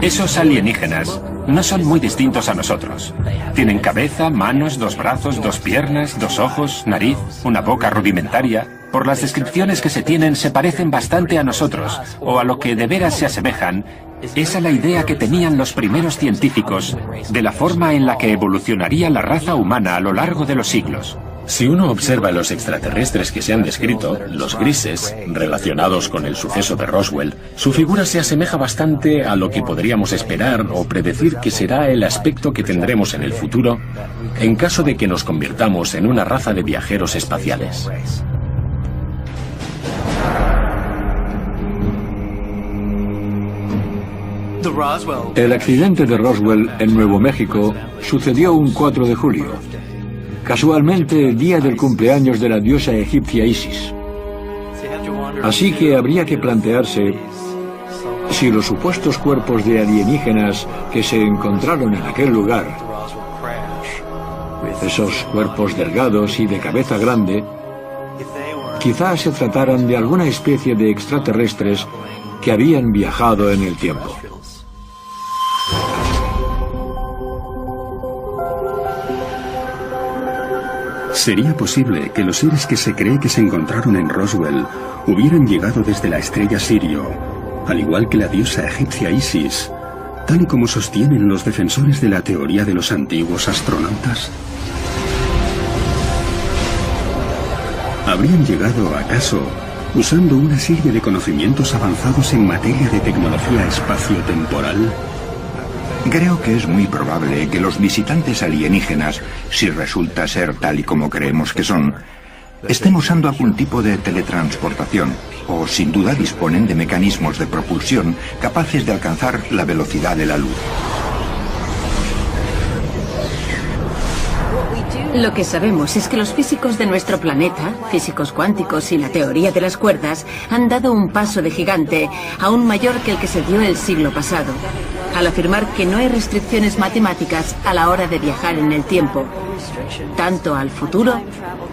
Esos alienígenas no son muy distintos a nosotros. Tienen cabeza, manos, 2 brazos, 2 piernas, 2 ojos, nariz, una boca rudimentaria. Por las descripciones que se tienen, se parecen bastante a nosotros, o a lo que de veras se asemejan, es a la idea que tenían los primeros científicos de la forma en la que evolucionaría la raza humana a lo largo de los siglos. Si uno observa los extraterrestres que se han descrito, los grises, relacionados con el suceso de Roswell, su figura se asemeja bastante a lo que podríamos esperar o predecir que será el aspecto que tendremos en el futuro en caso de que nos convirtamos en una raza de viajeros espaciales. El accidente de Roswell en Nuevo México sucedió un 4 de julio. Casualmente el día del cumpleaños de la diosa egipcia Isis. Así que habría que plantearse si los supuestos cuerpos de alienígenas que se encontraron en aquel lugar, esos cuerpos delgados y de cabeza grande, quizás se trataran de alguna especie de extraterrestres que habían viajado en el tiempo. ¿Sería posible que los seres que se cree que se encontraron en Roswell hubieran llegado desde la estrella Sirio, al igual que la diosa egipcia Isis, tal y como sostienen los defensores de la teoría de los antiguos astronautas? ¿Habrían llegado, acaso, usando una serie de conocimientos avanzados en materia de tecnología espaciotemporal? Creo que es muy probable que los visitantes alienígenas, si resulta ser tal y como creemos que son, estén usando algún tipo de teletransportación, o sin duda disponen de mecanismos de propulsión capaces de alcanzar la velocidad de la luz. Lo que sabemos es que los físicos de nuestro planeta, físicos cuánticos y la teoría de las cuerdas, han dado un paso de gigante aún mayor que el que se dio el siglo pasado, al afirmar que no hay restricciones matemáticas a la hora de viajar en el tiempo, tanto al futuro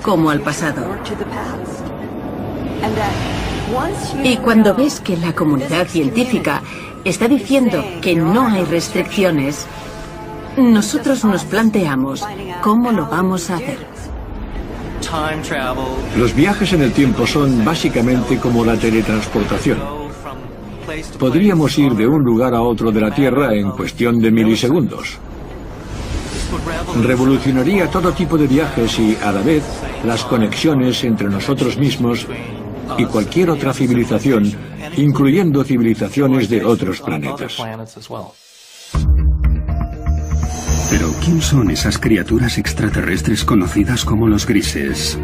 como al pasado. Y cuando ves que la comunidad científica está diciendo que no hay restricciones, nosotros nos planteamos cómo lo vamos a hacer. Los viajes en el tiempo son básicamente como la teletransportación. Podríamos ir de un lugar a otro de la Tierra en cuestión de milisegundos. Revolucionaría todo tipo de viajes y, a la vez, las conexiones entre nosotros mismos y cualquier otra civilización, incluyendo civilizaciones de otros planetas. Pero, ¿quién son esas criaturas extraterrestres conocidas como los grises?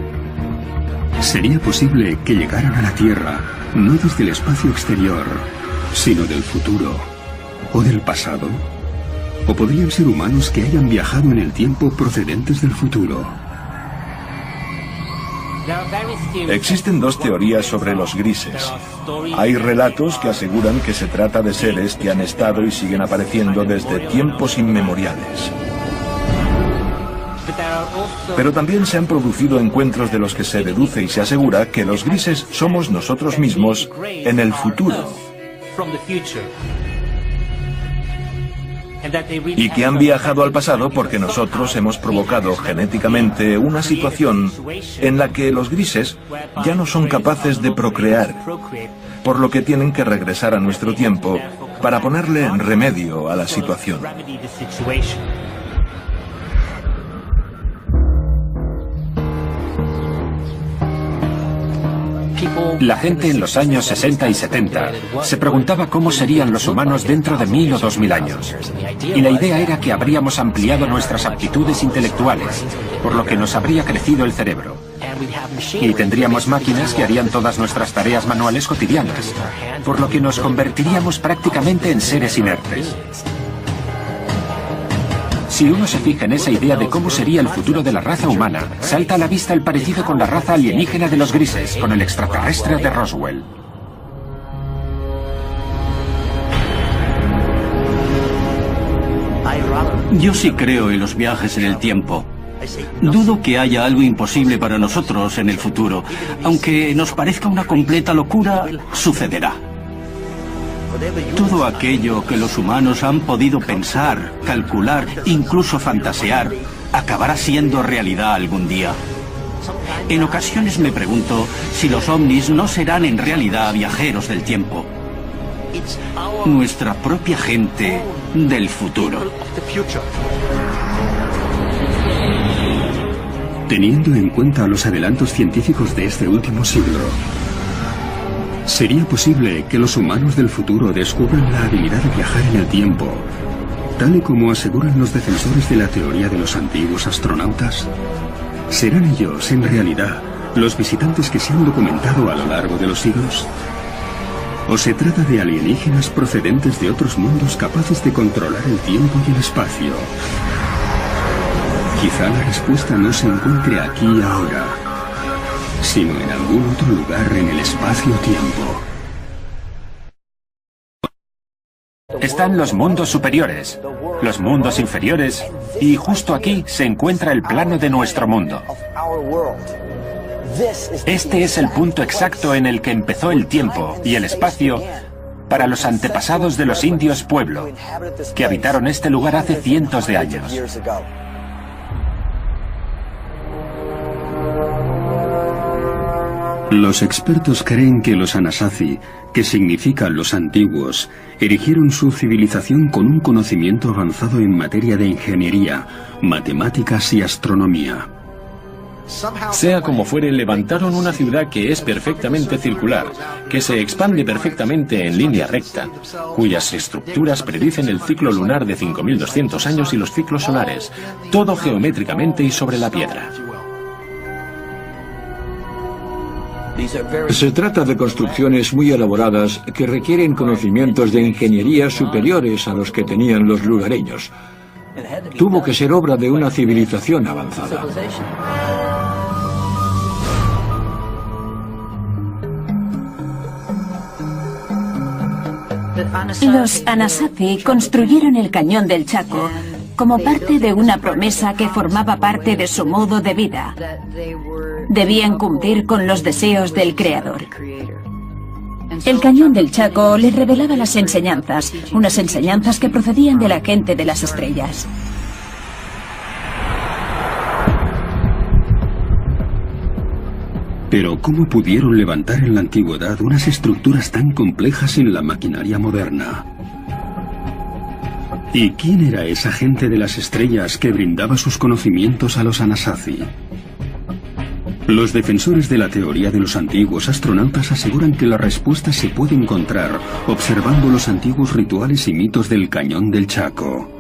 ¿Sería posible que llegaran a la Tierra no desde el espacio exterior, sino del futuro o del pasado? ¿O podrían ser humanos que hayan viajado en el tiempo procedentes del futuro? Existen 2 teorías sobre los grises. Hay relatos que aseguran que se trata de seres que han estado y siguen apareciendo desde tiempos inmemoriales. Pero también se han producido encuentros de los que se deduce y se asegura que los grises somos nosotros mismos en el futuro, Y que han viajado al pasado porque nosotros hemos provocado genéticamente una situación en la que los grises ya no son capaces de procrear, por lo que tienen que regresar a nuestro tiempo para ponerle remedio a la situación. La gente en los años 60 y 70 se preguntaba cómo serían los humanos dentro de 1000 o 2000 años. Y la idea era que habríamos ampliado nuestras aptitudes intelectuales, por lo que nos habría crecido el cerebro. Y tendríamos máquinas que harían todas nuestras tareas manuales cotidianas, por lo que nos convertiríamos prácticamente en seres inertes. Si uno se fija en esa idea de cómo sería el futuro de la raza humana, salta a la vista el parecido con la raza alienígena de los grises, con el extraterrestre de Roswell. Yo sí creo en los viajes en el tiempo. Dudo que haya algo imposible para nosotros en el futuro. Aunque nos parezca una completa locura, sucederá. Todo aquello que los humanos han podido pensar, calcular, incluso fantasear, acabará siendo realidad algún día. En ocasiones me pregunto si los ovnis no serán en realidad viajeros del tiempo. Nuestra propia gente del futuro. Teniendo en cuenta los adelantos científicos de este último siglo, ¿sería posible que los humanos del futuro descubran la habilidad de viajar en el tiempo, tal y como aseguran los defensores de la teoría de los antiguos astronautas? ¿Serán ellos, en realidad, los visitantes que se han documentado a lo largo de los siglos? ¿O se trata de alienígenas procedentes de otros mundos capaces de controlar el tiempo y el espacio? Quizá la respuesta no se encuentre aquí y ahora, sino en algún otro lugar en el espacio-tiempo. Están los mundos superiores, los mundos inferiores, y justo aquí se encuentra el plano de nuestro mundo. Este es el punto exacto en el que empezó el tiempo y el espacio para los antepasados de los indios pueblo, que habitaron este lugar hace cientos de años. Los expertos creen que los Anasazi, que significan los antiguos, erigieron su civilización con un conocimiento avanzado en materia de ingeniería, matemáticas y astronomía. Sea como fuere, levantaron una ciudad que es perfectamente circular, que se expande perfectamente en línea recta, cuyas estructuras predicen el ciclo lunar de 5200 años y los ciclos solares, todo geométricamente y sobre la piedra. Se trata de construcciones muy elaboradas que requieren conocimientos de ingeniería superiores a los que tenían los lugareños. Tuvo que ser obra de una civilización avanzada. Los Anasazi construyeron el cañón del Chaco como parte de una promesa que formaba parte de su modo de vida. Debían cumplir con los deseos del Creador. El cañón del Chaco les revelaba las enseñanzas, unas enseñanzas que procedían de la gente de las estrellas. Pero ¿cómo pudieron levantar en la antigüedad unas estructuras tan complejas sin la maquinaria moderna? ¿Y quién era esa gente de las estrellas que brindaba sus conocimientos a los Anasazi? Los defensores de la teoría de los antiguos astronautas aseguran que la respuesta se puede encontrar observando los antiguos rituales y mitos del Cañón del Chaco.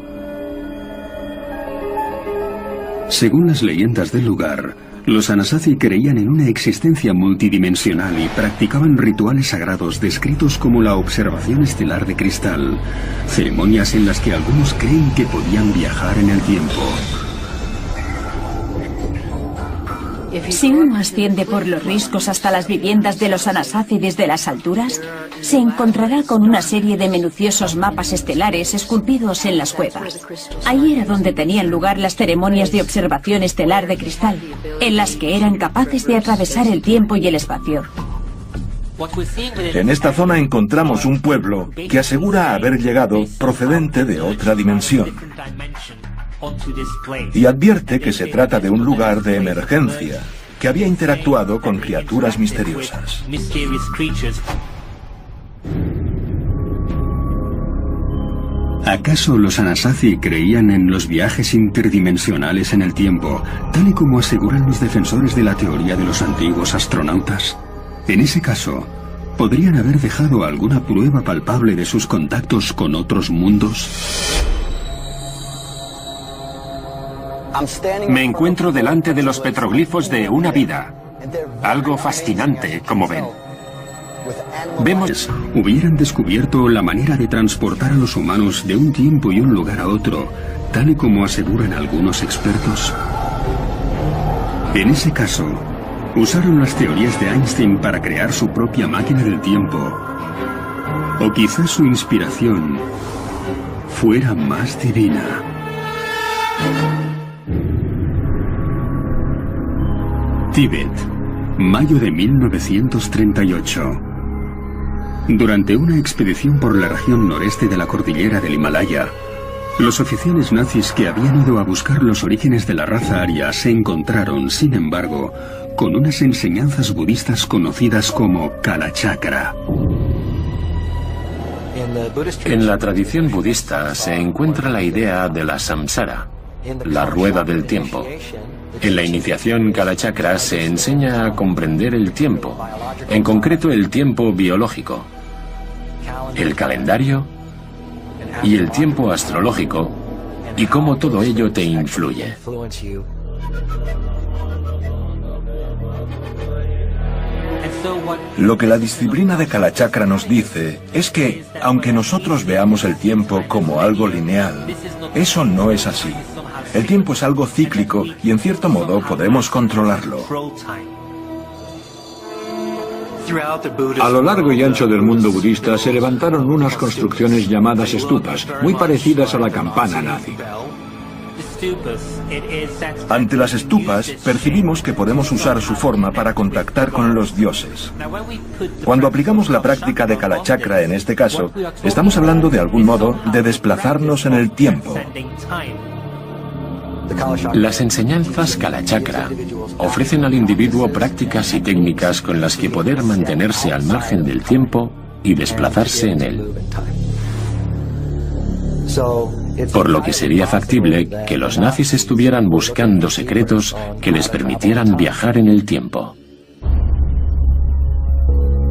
Según las leyendas del lugar, los Anasazi creían en una existencia multidimensional y practicaban rituales sagrados descritos como la observación estelar de cristal, ceremonias en las que algunos creen que podían viajar en el tiempo. Si uno asciende por los riscos hasta las viviendas de los Anasazi desde las alturas, se encontrará con una serie de minuciosos mapas estelares esculpidos en las cuevas. Ahí era donde tenían lugar las ceremonias de observación estelar de cristal, en las que eran capaces de atravesar el tiempo y el espacio. En esta zona encontramos un pueblo que asegura haber llegado procedente de otra dimensión. Y advierte que se trata de un lugar de emergencia, que había interactuado con criaturas misteriosas. ¿Acaso los Anasazi creían en los viajes interdimensionales en el tiempo, tal y como aseguran los defensores de la teoría de los antiguos astronautas? En ese caso, ¿podrían haber dejado alguna prueba palpable de sus contactos con otros mundos? Me encuentro delante de los petroglifos de una vida. Algo fascinante, como ven. Vemos, hubieran descubierto la manera de transportar a los humanos de un tiempo y un lugar a otro, tal y como aseguran algunos expertos. En ese caso, usaron las teorías de Einstein para crear su propia máquina del tiempo. O quizás su inspiración fuera más divina. Tíbet, mayo de 1938. Durante una expedición por la región noreste de la cordillera del Himalaya, los oficiales nazis que habían ido a buscar los orígenes de la raza aria se encontraron, sin embargo, con unas enseñanzas budistas conocidas como Kalachakra. En la tradición budista se encuentra la idea de la samsara, la rueda del tiempo. En la iniciación Kalachakra se enseña a comprender el tiempo, en concreto el tiempo biológico, el calendario y el tiempo astrológico, y cómo todo ello te influye. Lo que la disciplina de Kalachakra nos dice es que, aunque nosotros veamos el tiempo como algo lineal, eso no es así. El tiempo es algo cíclico y en cierto modo podemos controlarlo. A lo largo y ancho del mundo budista se levantaron unas construcciones llamadas stupas, muy parecidas a la campana nazi. Ante las stupas, percibimos que podemos usar su forma para contactar con los dioses. Cuando aplicamos la práctica de Kalachakra en este caso, estamos hablando de algún modo de desplazarnos en el tiempo. Las enseñanzas Kalachakra ofrecen al individuo prácticas y técnicas con las que poder mantenerse al margen del tiempo y desplazarse en él. Por lo que sería factible que los nazis estuvieran buscando secretos que les permitieran viajar en el tiempo.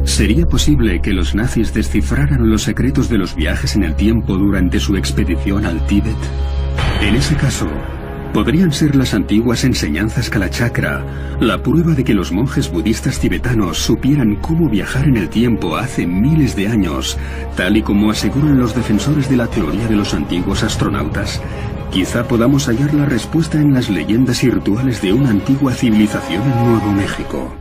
¿Sería posible que los nazis descifraran los secretos de los viajes en el tiempo durante su expedición al Tíbet? En ese caso, podrían ser las antiguas enseñanzas Kalachakra la prueba de que los monjes budistas tibetanos supieran cómo viajar en el tiempo hace miles de años, tal y como aseguran los defensores de la teoría de los antiguos astronautas. Quizá podamos hallar la respuesta en las leyendas y rituales de una antigua civilización en Nuevo México.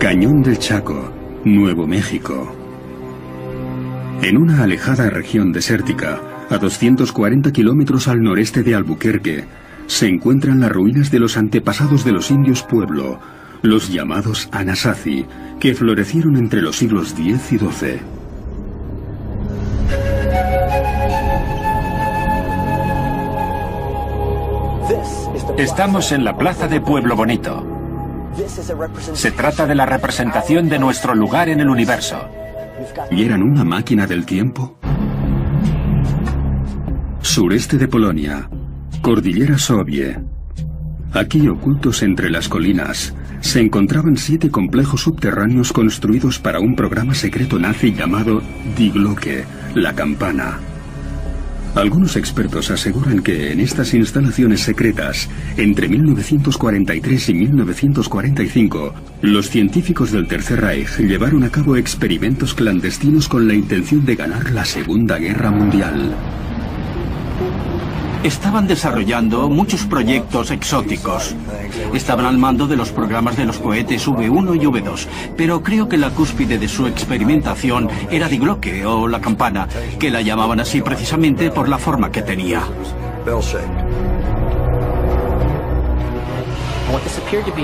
Cañón del Chaco, Nuevo México. En una alejada región desértica, a 240 kilómetros al noreste de Albuquerque, se encuentran las ruinas de los antepasados de los indios Pueblo, los llamados Anasazi, que florecieron entre los siglos X y XII. Estamos en la plaza de Pueblo Bonito. Se trata de la representación de nuestro lugar en el universo. ¿Y eran una máquina del tiempo? Sureste de Polonia, Cordillera Sobie. Aquí, ocultos entre las colinas, se encontraban 7 complejos subterráneos construidos para un programa secreto nazi llamado Die Glocke, la campana. Algunos expertos aseguran que en estas instalaciones secretas, entre 1943 y 1945, los científicos del Tercer Reich llevaron a cabo experimentos clandestinos con la intención de ganar la Segunda Guerra Mundial. Estaban desarrollando muchos proyectos exóticos. Estaban al mando de los programas de los cohetes V1 y V2, pero creo que la cúspide de su experimentación era Die Glocke, o la campana, que la llamaban así precisamente por la forma que tenía.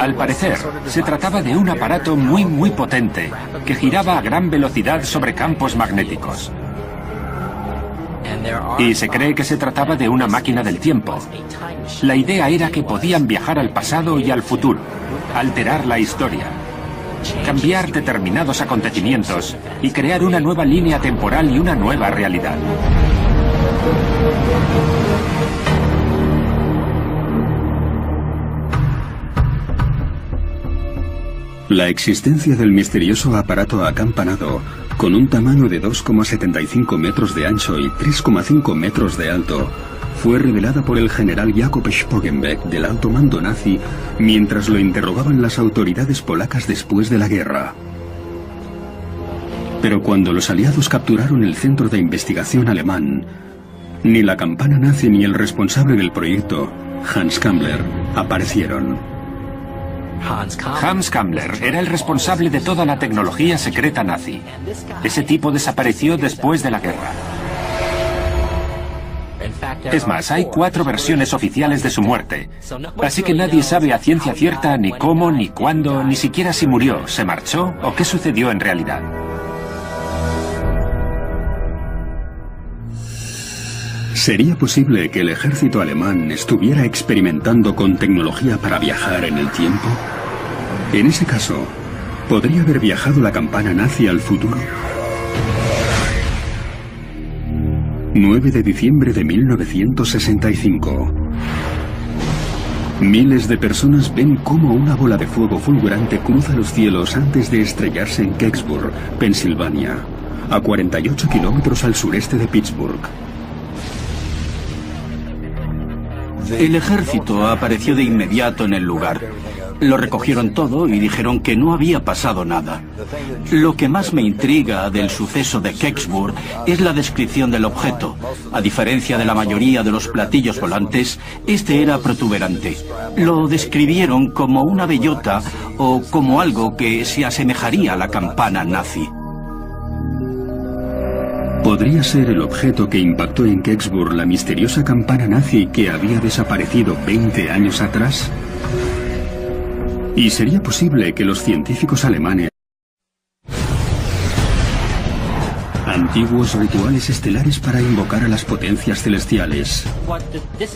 Al parecer, se trataba de un aparato muy potente, que giraba a gran velocidad sobre campos magnéticos. Y se cree que se trataba de una máquina del tiempo. La idea era que podían viajar al pasado y al futuro, alterar la historia, cambiar determinados acontecimientos y crear una nueva línea temporal y una nueva realidad. La existencia del misterioso aparato acampanado, con un tamaño de 2,75 metros de ancho y 3,5 metros de alto, fue revelada por el general Jakob Spogenbeck del alto mando nazi mientras lo interrogaban las autoridades polacas después de la guerra. Pero cuando los aliados capturaron el centro de investigación alemán, ni la campana nazi ni el responsable del proyecto, Hans Kammler, aparecieron. Hans Kammler era el responsable de toda la tecnología secreta nazi. Ese tipo desapareció después de la guerra. Es más, hay 4 versiones oficiales de su muerte, así que nadie sabe a ciencia cierta ni cómo, ni cuándo, ni siquiera si murió, se marchó o qué sucedió en realidad. ¿Sería posible que el ejército alemán estuviera experimentando con tecnología para viajar en el tiempo? En ese caso, ¿podría haber viajado la campana nazi al futuro? 9 de diciembre de 1965. Miles de personas ven cómo una bola de fuego fulgurante cruza los cielos antes de estrellarse en Kecksburg, Pensilvania, a 48 kilómetros al sureste de Pittsburgh. El ejército apareció de inmediato en el lugar. Lo recogieron todo y dijeron que no había pasado nada. Lo que más me intriga del suceso de Kecksburg es la descripción del objeto. A diferencia de la mayoría de los platillos volantes, este era protuberante. Lo describieron como una bellota o como algo que se asemejaría a la campana nazi. ¿Podría ser el objeto que impactó en Kecksburg la misteriosa campana nazi que había desaparecido 20 años atrás? ¿Y sería posible que los científicos alemanes antiguos rituales estelares para invocar a las potencias celestiales?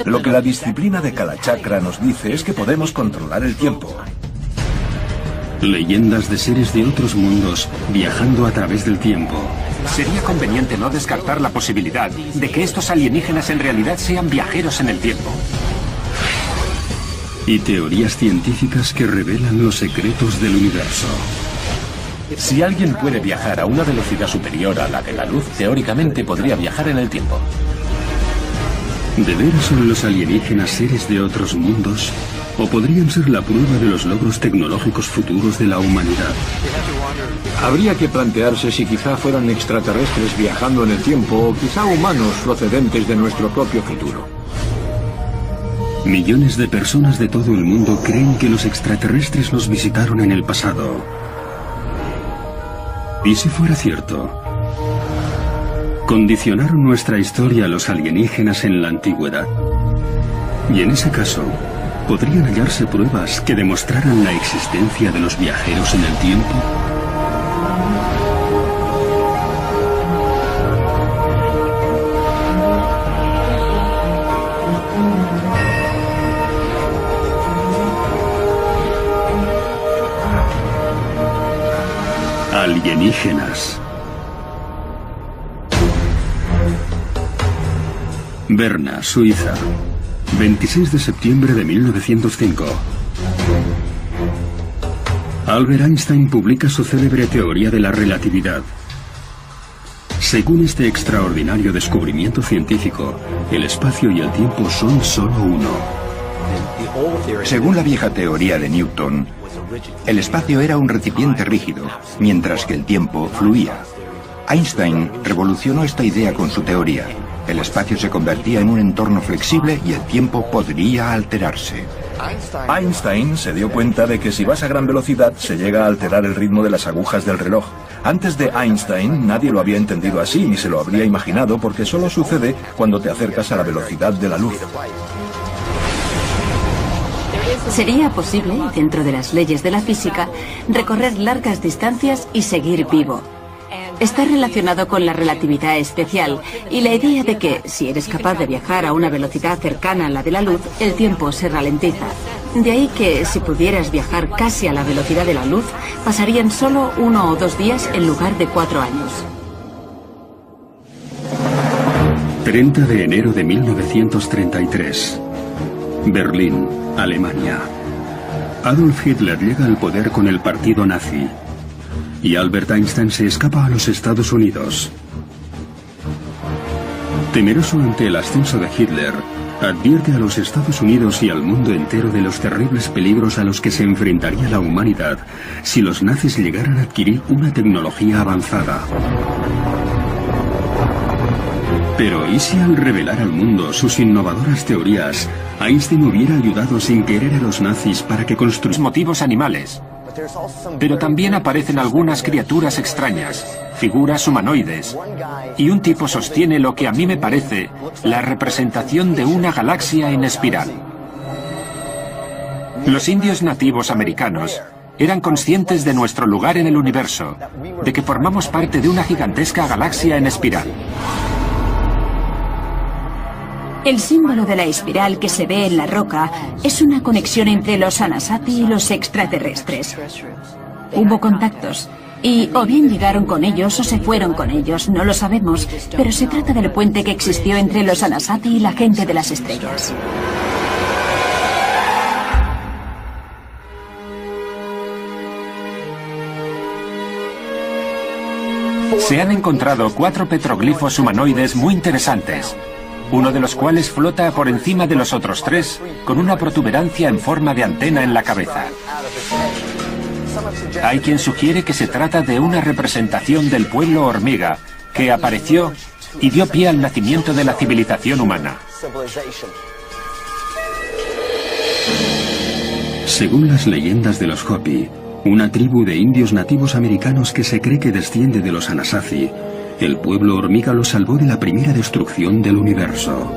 Lo que la disciplina de Kalachakra nos dice es que podemos controlar el tiempo. Leyendas de seres de otros mundos viajando a través del tiempo. Sería conveniente no descartar la posibilidad de que estos alienígenas en realidad sean viajeros en el tiempo. Y teorías científicas que revelan los secretos del universo. Si alguien puede viajar a una velocidad superior a la de la luz, teóricamente podría viajar en el tiempo. ¿De veras son los alienígenas seres de otros mundos? ¿O podrían ser la prueba de los logros tecnológicos futuros de la humanidad? Habría que plantearse si quizá fueran extraterrestres viajando en el tiempo o quizá humanos procedentes de nuestro propio futuro. Millones de personas de todo el mundo creen que los extraterrestres nos visitaron en el pasado. ¿Y si fuera cierto? ¿Condicionaron nuestra historia a los alienígenas en la antigüedad? Y en ese caso, ¿podrían hallarse pruebas que demostraran la existencia de los viajeros en el tiempo? Alienígenas. Berna, Suiza. 26 de septiembre de 1905. Albert Einstein publica su célebre teoría de la relatividad. Según este extraordinario descubrimiento científico, el espacio y el tiempo son solo uno. Según la vieja teoría de Newton, el espacio era un recipiente rígido, mientras que el tiempo fluía. Einstein revolucionó esta idea con su teoría. El espacio se convertía en un entorno flexible y el tiempo podría alterarse. Einstein se dio cuenta de que si vas a gran velocidad se llega a alterar el ritmo de las agujas del reloj. Antes de Einstein nadie lo había entendido así ni se lo habría imaginado porque solo sucede cuando te acercas a la velocidad de la luz. Sería posible, dentro de las leyes de la física, recorrer largas distancias y seguir vivo. Está relacionado con la relatividad especial y la idea de que, si eres capaz de viajar a una velocidad cercana a la de la luz, el tiempo se ralentiza. De ahí que, si pudieras viajar casi a la velocidad de la luz, pasarían solo 1 o 2 días en lugar de 4 años. 30 de enero de 1933. Berlín, Alemania. Adolf Hitler llega al poder con el partido nazi. Y Albert Einstein se escapa a los Estados Unidos. Temeroso ante el ascenso de Hitler, advierte a los Estados Unidos y al mundo entero de los terribles peligros a los que se enfrentaría la humanidad si los nazis llegaran a adquirir una tecnología avanzada. Pero ¿y si al revelar al mundo sus innovadoras teorías, Einstein hubiera ayudado sin querer a los nazis para que construyeran motivos animales? Pero también aparecen algunas criaturas extrañas, figuras humanoides, y un tipo sostiene lo que a mí me parece la representación de una galaxia en espiral. Los indios nativos americanos eran conscientes de nuestro lugar en el universo, de que formamos parte de una gigantesca galaxia en espiral. El símbolo de la espiral que se ve en la roca es una conexión entre los Anasazi y los extraterrestres. Hubo contactos, y o bien llegaron con ellos o se fueron con ellos, no lo sabemos, pero se trata del puente que existió entre los Anasazi y la gente de las estrellas. Se han encontrado 4 petroglifos humanoides muy interesantes, uno de los cuales flota por encima de los otros 3 con una protuberancia en forma de antena en la cabeza. Hay quien sugiere que se trata de una representación del pueblo hormiga que apareció y dio pie al nacimiento de la civilización humana. Según las leyendas de los Hopi, una tribu de indios nativos americanos que se cree que desciende de los Anasazi, el pueblo hormiga lo salvó de la primera destrucción del universo.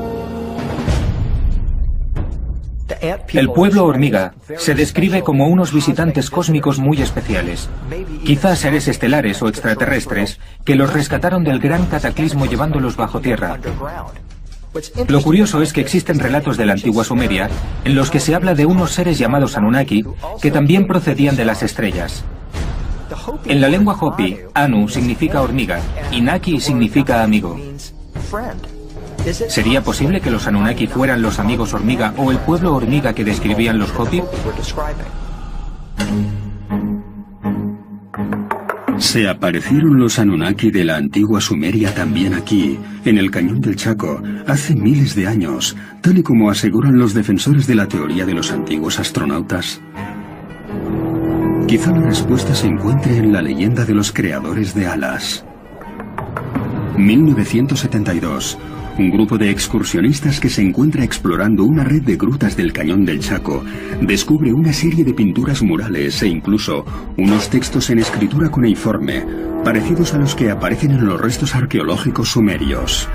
El pueblo hormiga se describe como unos visitantes cósmicos muy especiales, quizás seres estelares o extraterrestres, que los rescataron del gran cataclismo llevándolos bajo tierra. Lo curioso es que existen relatos de la antigua Sumeria en los que se habla de unos seres llamados Anunnaki que también procedían de las estrellas. En la lengua Hopi, Anu significa hormiga y Naki significa amigo. ¿Sería posible que los Anunnaki fueran los amigos hormiga o el pueblo hormiga que describían los Hopi? Se aparecieron los Anunnaki de la antigua Sumeria también aquí, en el Cañón del Chaco, hace miles de años, tal y como aseguran los defensores de la teoría de los antiguos astronautas. Quizá la respuesta se encuentre en la leyenda de los creadores de alas. 1972. Un grupo de excursionistas que se encuentra explorando una red de grutas del Cañón del Chaco descubre una serie de pinturas murales e incluso unos textos en escritura cuneiforme, parecidos a los que aparecen en los restos arqueológicos sumerios.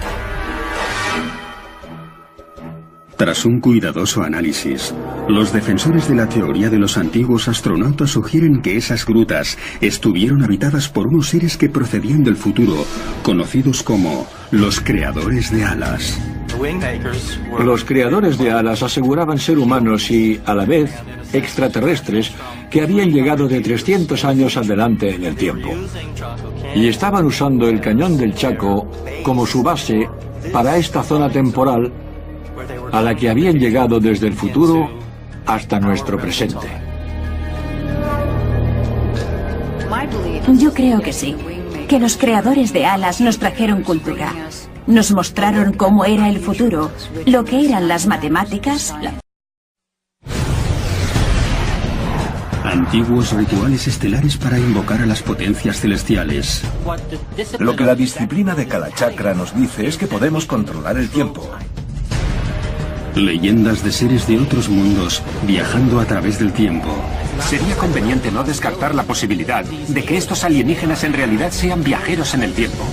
Tras un cuidadoso análisis, los defensores de la teoría de los antiguos astronautas sugieren que esas grutas estuvieron habitadas por unos seres que procedían del futuro, conocidos como los creadores de alas. Los creadores de alas aseguraban ser humanos y, a la vez, extraterrestres que habían llegado de 300 años adelante en el tiempo. Y estaban usando el Cañón del Chaco como su base para esta zona temporal a la que habían llegado desde el futuro hasta nuestro presente. Yo creo que sí, que los creadores de alas nos trajeron cultura. Nos mostraron cómo era el futuro, lo que eran las matemáticas, Antiguos rituales estelares para invocar a las potencias celestiales. Lo que la disciplina de Kalachakra nos dice es que podemos controlar el tiempo. Leyendas de seres de otros mundos viajando a través del tiempo. Sería conveniente no descartar la posibilidad de que estos alienígenas en realidad sean viajeros en el tiempo.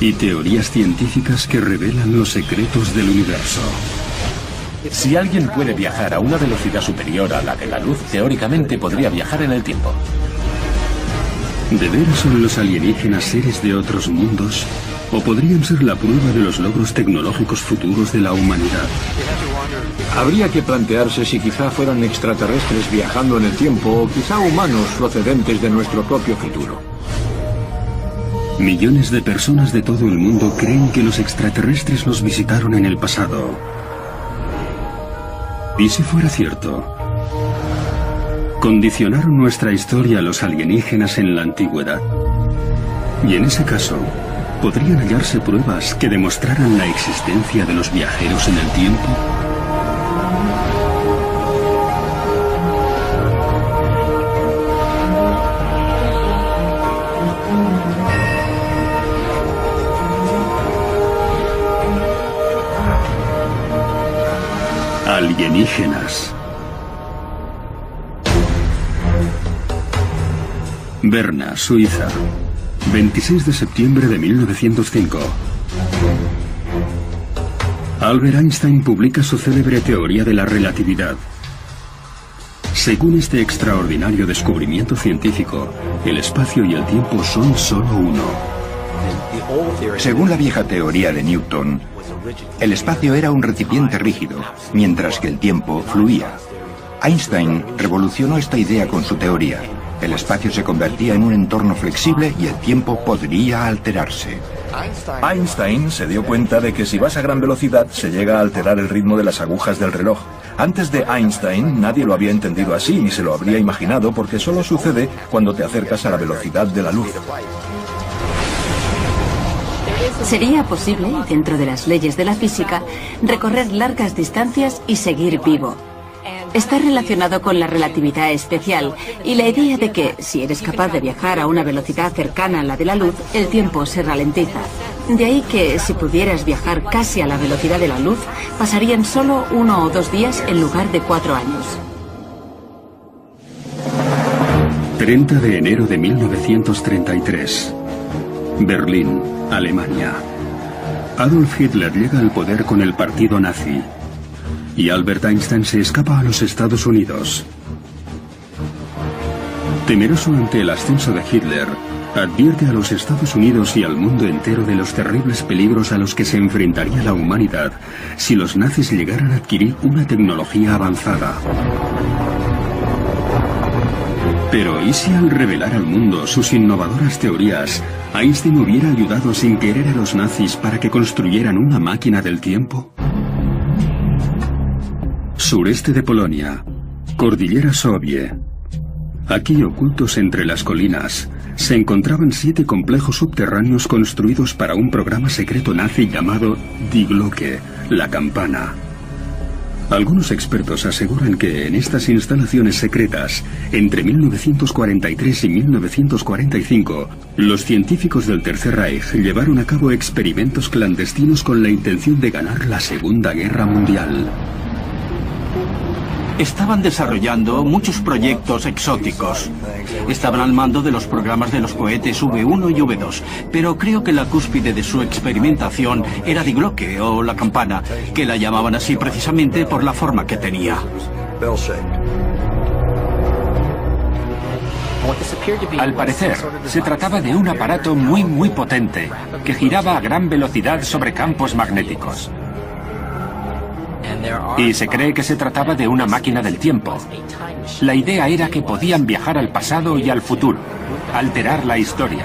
Y teorías científicas que revelan los secretos del universo. Si alguien puede viajar a una velocidad superior a la de la luz, teóricamente podría viajar en el tiempo. ¿De veras son los alienígenas seres de otros mundos? ¿O podrían ser la prueba de los logros tecnológicos futuros de la humanidad? Habría que plantearse si quizá fueran extraterrestres viajando en el tiempo o quizá humanos procedentes de nuestro propio futuro. Millones de personas de todo el mundo creen que los extraterrestres nos visitaron en el pasado. ¿Y si fuera cierto? ¿Condicionaron nuestra historia los alienígenas en la antigüedad? Y en ese caso, ¿podrían hallarse pruebas que demostraran la existencia de los viajeros en el tiempo? Alienígenas. Berna, Suiza. 26 de septiembre de 1905. Albert Einstein publica su célebre teoría de la relatividad. Según este extraordinario descubrimiento científico, el espacio y el tiempo son solo uno. Según la vieja teoría de Newton, el espacio era un recipiente rígido, mientras que el tiempo fluía. Einstein revolucionó esta idea con su teoría. El espacio se convertía en un entorno flexible y el tiempo podría alterarse. Einstein se dio cuenta de que si vas a gran velocidad se llega a alterar el ritmo de las agujas del reloj. Antes de Einstein nadie lo había entendido así ni se lo habría imaginado porque solo sucede cuando te acercas a la velocidad de la luz. Sería posible, dentro de las leyes de la física, recorrer largas distancias y seguir vivo. Está relacionado con la relatividad especial y la idea de que, si eres capaz de viajar a una velocidad cercana a la de la luz, el tiempo se ralentiza. De ahí que, si pudieras viajar casi a la velocidad de la luz, pasarían solo 1 o 2 días en lugar de 4 años. 30 de enero de 1933. Berlín, Alemania. Adolf Hitler llega al poder con el partido nazi. Y Albert Einstein se escapa a los Estados Unidos. Temeroso ante el ascenso de Hitler, advierte a los Estados Unidos y al mundo entero de los terribles peligros a los que se enfrentaría la humanidad si los nazis llegaran a adquirir una tecnología avanzada. Pero ¿y si al revelar al mundo sus innovadoras teorías, Einstein hubiera ayudado sin querer a los nazis para que construyeran una máquina del tiempo? Sureste de Polonia, Cordillera Sobie. Aquí, ocultos entre las colinas, se encontraban 7 complejos subterráneos construidos para un programa secreto nazi llamado Die Glocke, la campana. Algunos expertos aseguran que en estas instalaciones secretas, entre 1943 y 1945, los científicos del Tercer Reich llevaron a cabo experimentos clandestinos con la intención de ganar la Segunda Guerra Mundial. Estaban desarrollando muchos proyectos exóticos. Estaban al mando de los programas de los cohetes V1 y V2, pero creo que la cúspide de su experimentación era Die Glocke, o la campana, que la llamaban así precisamente por la forma que tenía. Al parecer, se trataba de un aparato muy potente, que giraba a gran velocidad sobre campos magnéticos. Y se cree que se trataba de una máquina del tiempo. La idea era que podían viajar al pasado y al futuro, alterar la historia,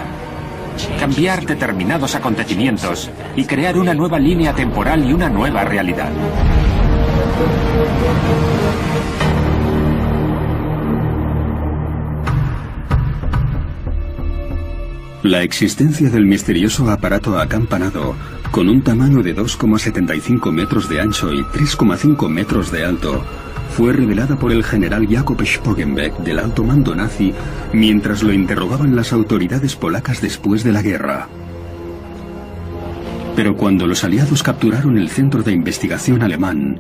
cambiar determinados acontecimientos y crear una nueva línea temporal y una nueva realidad. La existencia del misterioso aparato acampanado, con un tamaño de 2,75 metros de ancho y 3,5 metros de alto, fue revelada por el general Jakob Spogenbeck del alto mando nazi mientras lo interrogaban las autoridades polacas después de la guerra. Pero cuando los aliados capturaron el centro de investigación alemán,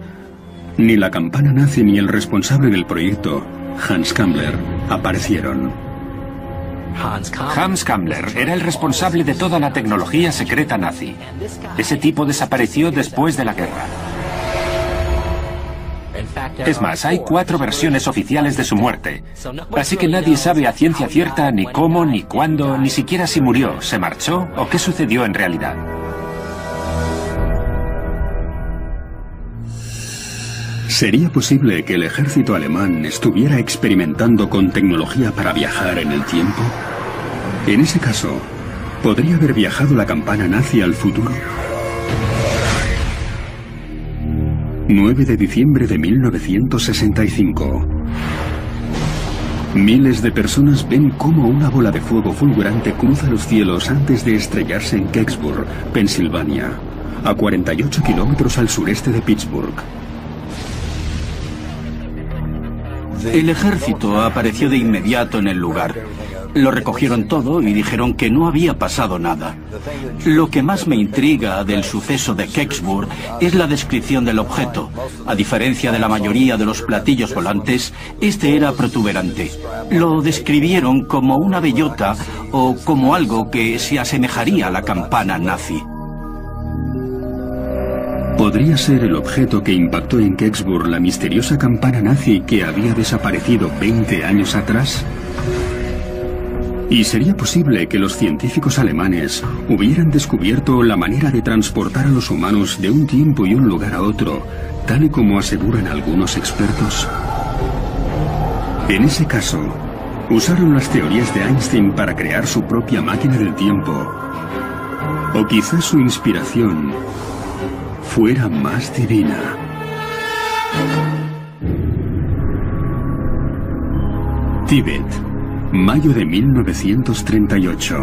ni la campana nazi ni el responsable del proyecto, Hans Kammler, aparecieron. Hans Kammler era el responsable de toda la tecnología secreta nazi. Ese tipo desapareció después de la guerra. Es más, hay 4 versiones oficiales de su muerte, así que nadie sabe a ciencia cierta ni cómo, ni cuándo, ni siquiera si murió, se marchó o qué sucedió en realidad. ¿Sería posible que el ejército alemán estuviera experimentando con tecnología para viajar en el tiempo? En ese caso, ¿podría haber viajado la campana nazi al futuro? 9 de diciembre de 1965. Miles de personas ven cómo una bola de fuego fulgurante cruza los cielos antes de estrellarse en Kecksburg, Pensilvania, a 48 kilómetros al sureste de Pittsburgh. El ejército apareció de inmediato en el lugar. Lo recogieron todo y dijeron que no había pasado nada. Lo que más me intriga del suceso de Kecksburg es la descripción del objeto. A diferencia de la mayoría de los platillos volantes, este era protuberante. Lo describieron como una bellota o como algo que se asemejaría a la campana nazi. ¿Podría ser el objeto que impactó en Kecksburg la misteriosa campana nazi que había desaparecido 20 años atrás? ¿Y sería posible que los científicos alemanes hubieran descubierto la manera de transportar a los humanos de un tiempo y un lugar a otro, tal y como aseguran algunos expertos? En ese caso, usaron las teorías de Einstein para crear su propia máquina del tiempo. O quizás su inspiración fuera más divina. Tíbet, mayo de 1938.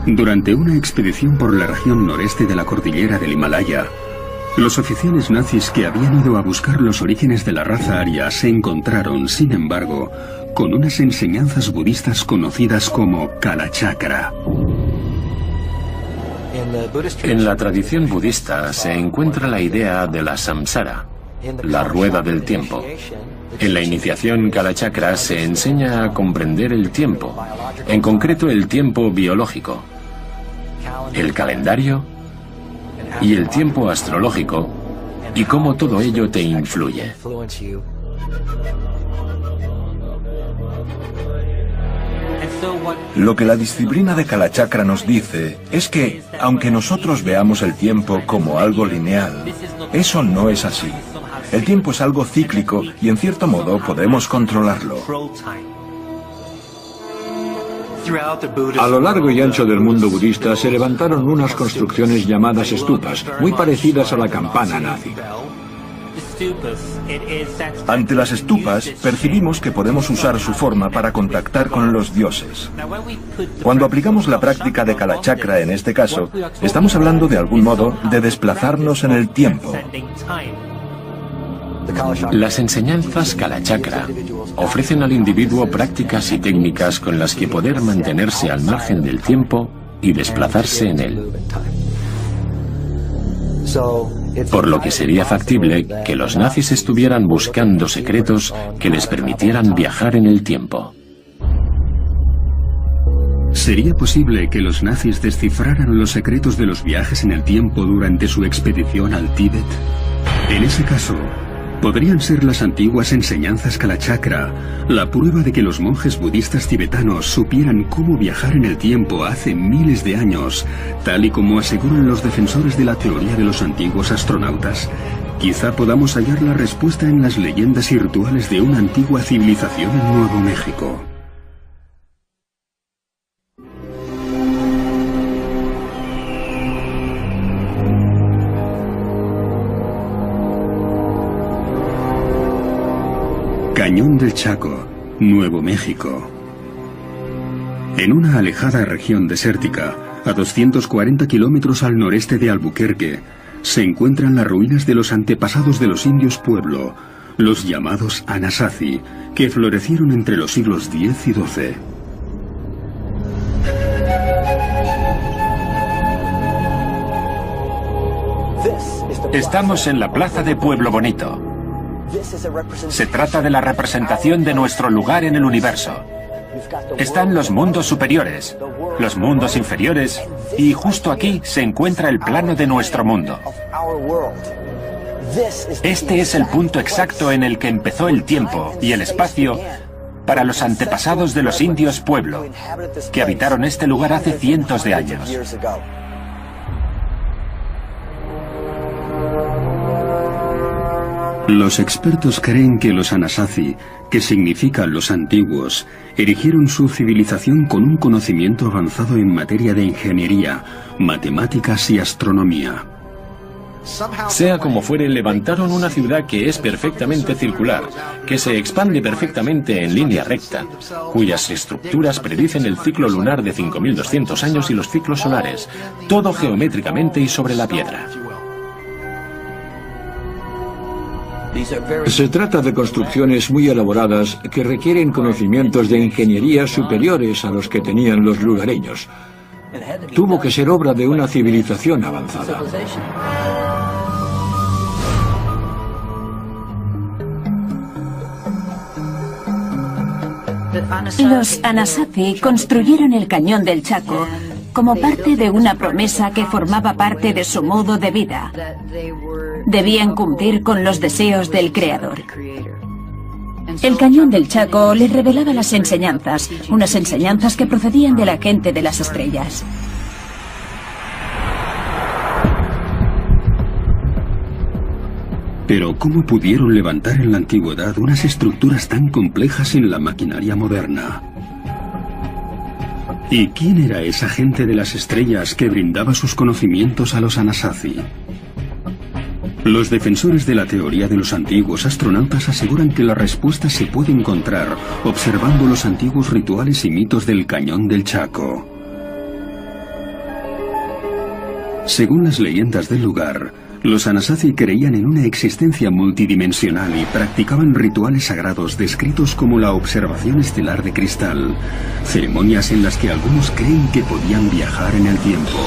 Durante una expedición por la región noreste de la cordillera del Himalaya, los oficiales nazis que habían ido a buscar los orígenes de la raza aria se encontraron, sin embargo, con unas enseñanzas budistas conocidas como Kalachakra. En la tradición budista se encuentra la idea de la samsara, la rueda del tiempo. En la iniciación Kalachakra se enseña a comprender el tiempo, en concreto el tiempo biológico, el calendario y el tiempo astrológico, y cómo todo ello te influye. Lo que la disciplina de Kalachakra nos dice es que, aunque nosotros veamos el tiempo como algo lineal, eso no es así. El tiempo es algo cíclico y en cierto modo podemos controlarlo. A lo largo y ancho del mundo budista se levantaron unas construcciones llamadas stupas, muy parecidas a la campana nazi. Ante las stupas, percibimos que podemos usar su forma para contactar con los dioses. Cuando aplicamos la práctica de Kalachakra en este caso, estamos hablando de algún modo de desplazarnos en el tiempo. Las enseñanzas Kalachakra ofrecen al individuo prácticas y técnicas con las que poder mantenerse al margen del tiempo y desplazarse en él. Por lo que sería factible que los nazis estuvieran buscando secretos que les permitieran viajar en el tiempo. ¿Sería posible que los nazis descifraran los secretos de los viajes en el tiempo durante su expedición al Tíbet? En ese caso, podrían ser las antiguas enseñanzas Kalachakra la prueba de que los monjes budistas tibetanos supieran cómo viajar en el tiempo hace miles de años, tal y como aseguran los defensores de la teoría de los antiguos astronautas. Quizá podamos hallar la respuesta en las leyendas y rituales de una antigua civilización en Nuevo México. Cañón del Chaco, Nuevo México. En una alejada región desértica, a 240 kilómetros al noreste de Albuquerque, se encuentran las ruinas de los antepasados de los indios Pueblo, los llamados Anasazi, que florecieron entre los siglos X y XII. Estamos en la plaza de Pueblo Bonito. Se trata de la representación de nuestro lugar en el universo. Están los mundos superiores, los mundos inferiores, y justo aquí se encuentra el plano de nuestro mundo. Este es el punto exacto en el que empezó el tiempo y el espacio para los antepasados de los indios Pueblo, que habitaron este lugar hace cientos de años. Los expertos creen que los Anasazi, que significan los antiguos, erigieron su civilización con un conocimiento avanzado en materia de ingeniería, matemáticas y astronomía. Sea como fuere, levantaron una ciudad que es perfectamente circular, que se expande perfectamente en línea recta, cuyas estructuras predicen el ciclo lunar de 5.200 años y los ciclos solares, todo geométricamente y sobre la piedra. Se trata de construcciones muy elaboradas que requieren conocimientos de ingeniería superiores a los que tenían los lugareños. Tuvo que ser obra de una civilización avanzada. Los Anasazi construyeron el Cañón del Chaco como parte de una promesa que formaba parte de su modo de vida. Debían cumplir con los deseos del Creador. El Cañón del Chaco les revelaba las enseñanzas, unas enseñanzas que procedían de la gente de las estrellas. Pero ¿cómo pudieron levantar en la antigüedad unas estructuras tan complejas en la maquinaria moderna? ¿Y quién era esa gente de las estrellas que brindaba sus conocimientos a los Anasazi? Los defensores de la teoría de los antiguos astronautas aseguran que la respuesta se puede encontrar observando los antiguos rituales y mitos del Cañón del Chaco. Según las leyendas del lugar, los Anasazi creían en una existencia multidimensional y practicaban rituales sagrados descritos como la observación estelar de cristal, ceremonias en las que algunos creen que podían viajar en el tiempo.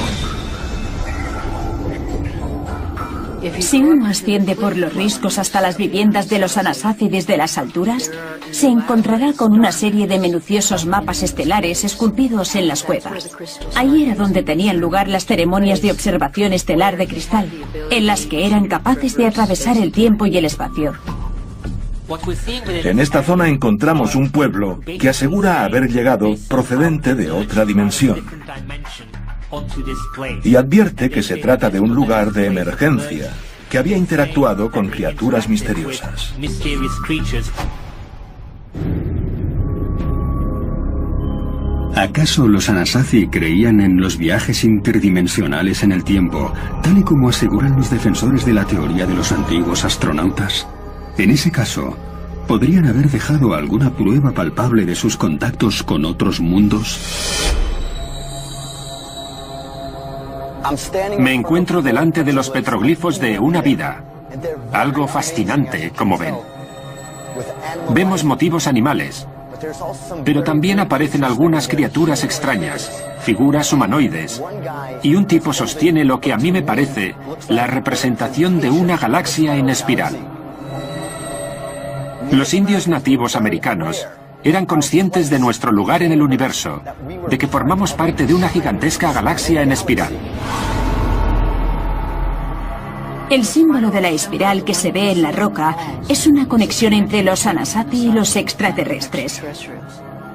Si uno asciende por los riscos hasta las viviendas de los Anasazi desde las alturas, se encontrará con una serie de minuciosos mapas estelares esculpidos en las cuevas. Ahí era donde tenían lugar las ceremonias de observación estelar de cristal, en las que eran capaces de atravesar el tiempo y el espacio. En esta zona encontramos un pueblo que asegura haber llegado procedente de otra dimensión. Y advierte que se trata de un lugar de emergencia, que había interactuado con criaturas misteriosas. ¿Acaso los Anasazi creían en los viajes interdimensionales en el tiempo, tal y como aseguran los defensores de la teoría de los antiguos astronautas? En ese caso, ¿podrían haber dejado alguna prueba palpable de sus contactos con otros mundos? Me encuentro delante de los petroglifos de una vida. Algo fascinante, como ven. Vemos motivos animales, pero también aparecen algunas criaturas extrañas, figuras humanoides, y un tipo sostiene lo que a mí me parece la representación de una galaxia en espiral. Los indios nativos americanos eran conscientes de nuestro lugar en el universo, de que formamos parte de una gigantesca galaxia en espiral. El símbolo de la espiral que se ve en la roca es una conexión entre los Anasazi y los extraterrestres.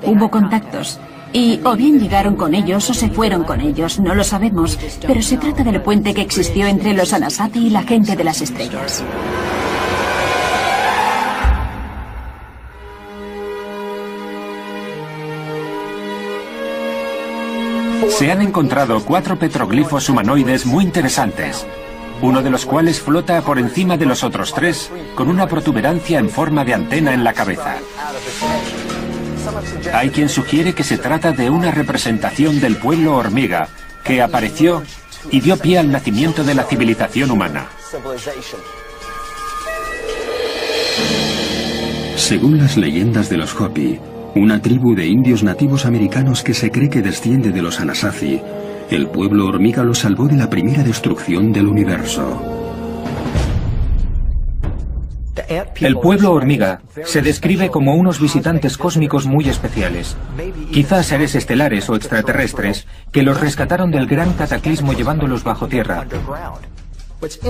Hubo contactos, y o bien llegaron con ellos o se fueron con ellos, no lo sabemos, pero se trata del puente que existió entre los Anasazi y la gente de las estrellas. Se han encontrado 4 petroglifos humanoides muy interesantes, uno de los cuales flota por encima de los otros 3 con una protuberancia en forma de antena en la cabeza. Hay quien sugiere que se trata de una representación del pueblo hormiga que apareció y dio pie al nacimiento de la civilización humana. Según las leyendas de los Hopi, una tribu de indios nativos americanos que se cree que desciende de los Anasazi, el pueblo hormiga los salvó de la primera destrucción del universo. El pueblo hormiga se describe como unos visitantes cósmicos muy especiales, quizás seres estelares o extraterrestres, que los rescataron del gran cataclismo llevándolos bajo tierra.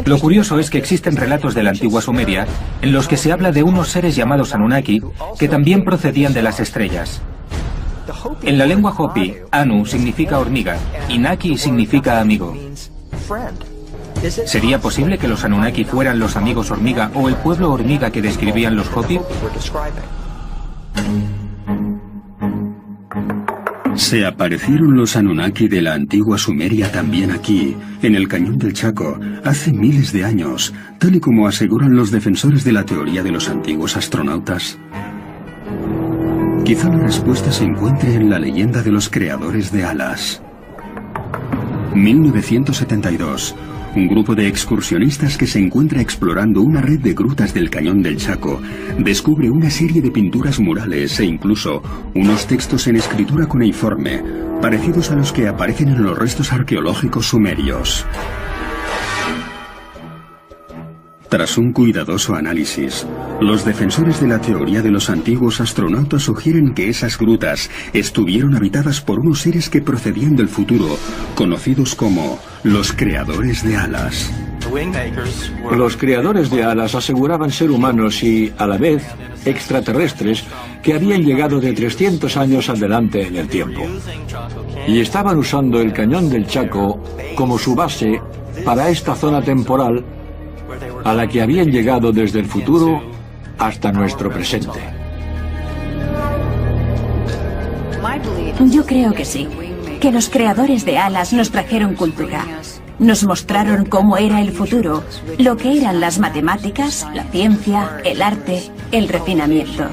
Lo curioso es que existen relatos de la antigua Sumeria en los que se habla de unos seres llamados Anunnaki que también procedían de las estrellas. En la lengua Hopi, Anu significa hormiga y Naki significa amigo. ¿Sería posible que los Anunnaki fueran los amigos hormiga o el pueblo hormiga que describían los Hopi? Se aparecieron los Anunnaki de la antigua Sumeria también aquí, en el Cañón del Chaco, hace miles de años, tal y como aseguran los defensores de la teoría de los antiguos astronautas. Quizá la respuesta se encuentre en la leyenda de los creadores de alas. 1972. Un grupo de excursionistas que se encuentra explorando una red de grutas del Cañón del Chaco descubre una serie de pinturas murales e incluso unos textos en escritura cuneiforme, parecidos a los que aparecen en los restos arqueológicos sumerios. Tras un cuidadoso análisis, los defensores de la teoría de los antiguos astronautas sugieren que esas grutas estuvieron habitadas por unos seres que procedían del futuro, conocidos como los creadores de alas. Los creadores de alas aseguraban ser humanos y, a la vez, extraterrestres que habían llegado de 300 años adelante en el tiempo. Y estaban usando el Cañón del Chaco como su base para esta zona temporal a la que habían llegado desde el futuro hasta nuestro presente. Yo creo que sí, que los creadores de alas nos trajeron cultura. Nos mostraron cómo era el futuro, lo que eran las matemáticas, la ciencia, el arte, el refinamiento.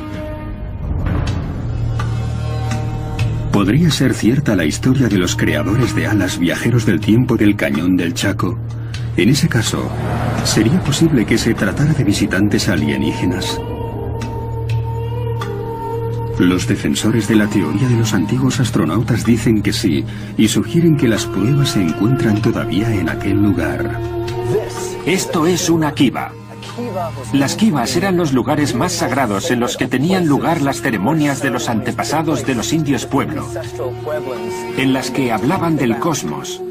¿Podría ser cierta la historia de los creadores de alas viajeros del tiempo del Cañón del Chaco? En ese caso, ¿sería posible que se tratara de visitantes alienígenas? Los defensores de la teoría de los antiguos astronautas dicen que sí, y sugieren que las pruebas se encuentran todavía en aquel lugar. Esto es una kiva. Las kivas eran los lugares más sagrados en los que tenían lugar las ceremonias de los antepasados de los indios pueblo, en las que hablaban del cosmos,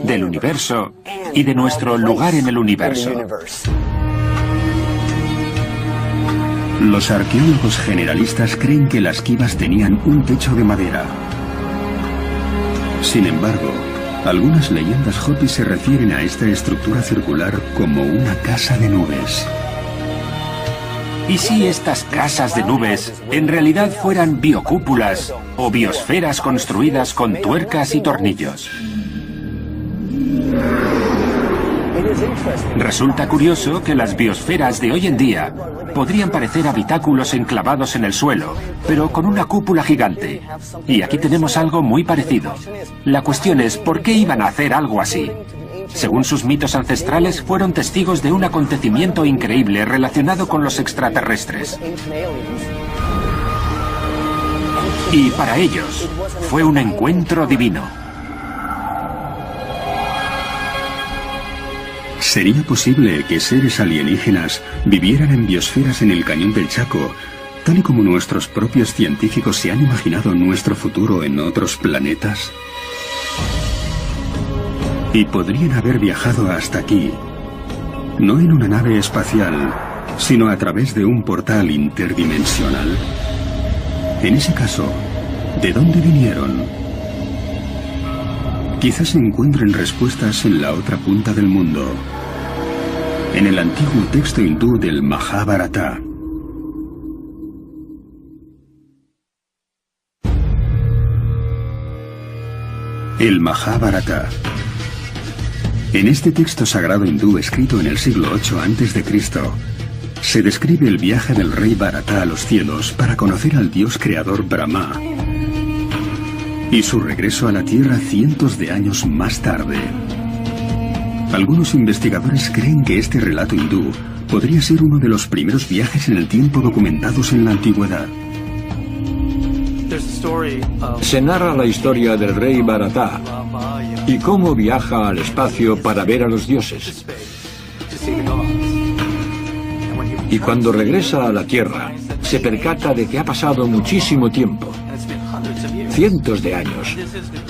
del universo y de nuestro lugar en el universo. Los arqueólogos generalistas creen que las kivas tenían un techo de madera. Sin embargo, algunas leyendas Hopi se refieren a esta estructura circular como una casa de nubes. ¿Y si estas casas de nubes en realidad fueran biocúpulas o biosferas construidas con tuercas y tornillos? Resulta curioso que las biosferas de hoy en día podrían parecer habitáculos enclavados en el suelo, pero con una cúpula gigante. Y aquí tenemos algo muy parecido. La cuestión es, ¿por qué iban a hacer algo así? Según sus mitos ancestrales, fueron testigos de un acontecimiento increíble relacionado con los extraterrestres. Y para ellos, fue un encuentro divino. ¿Sería posible que seres alienígenas vivieran en biosferas en el Cañón del Chaco, tal y como nuestros propios científicos se han imaginado nuestro futuro en otros planetas? Y podrían haber viajado hasta aquí, no en una nave espacial, sino a través de un portal interdimensional. En ese caso, ¿de dónde vinieron? Quizás se encuentren respuestas en la otra punta del mundo, en el antiguo texto hindú del Majábharata. El Majábharata. En este texto sagrado hindú escrito en el siglo VIII a.C., se describe el viaje del rey Bharata a los cielos para conocer al dios creador Brahma y su regreso a la Tierra cientos de años más tarde. Algunos investigadores creen que este relato hindú podría ser uno de los primeros viajes en el tiempo documentados en la antigüedad. Se narra la historia del rey Bharatá y cómo viaja al espacio para ver a los dioses. Y cuando regresa a la Tierra, se percata de que ha pasado muchísimo tiempo, cientos de años,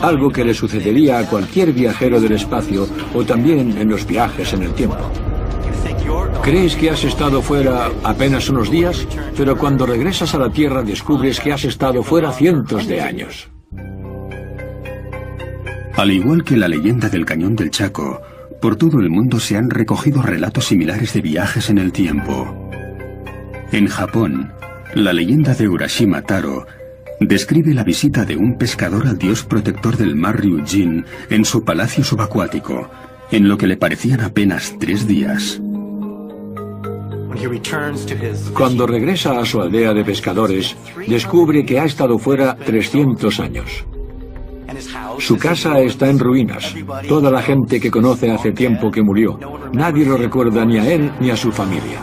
algo que le sucedería a cualquier viajero del espacio o también en los viajes en el tiempo. Crees que has estado fuera apenas unos días, pero cuando regresas a la Tierra descubres que has estado fuera cientos de años. Al igual que la leyenda del Cañón del Chaco, por todo el mundo se han recogido relatos similares de viajes en el tiempo. En Japón, la leyenda de Urashima Taro describe la visita de un pescador al dios protector del mar Ryujin en su palacio subacuático, en lo que le parecían apenas 3 días. Cuando regresa a su aldea de pescadores, descubre que ha estado fuera 300 años. Su casa está en ruinas. Toda la gente que conoce hace tiempo que murió. Nadie lo recuerda ni a él ni a su familia.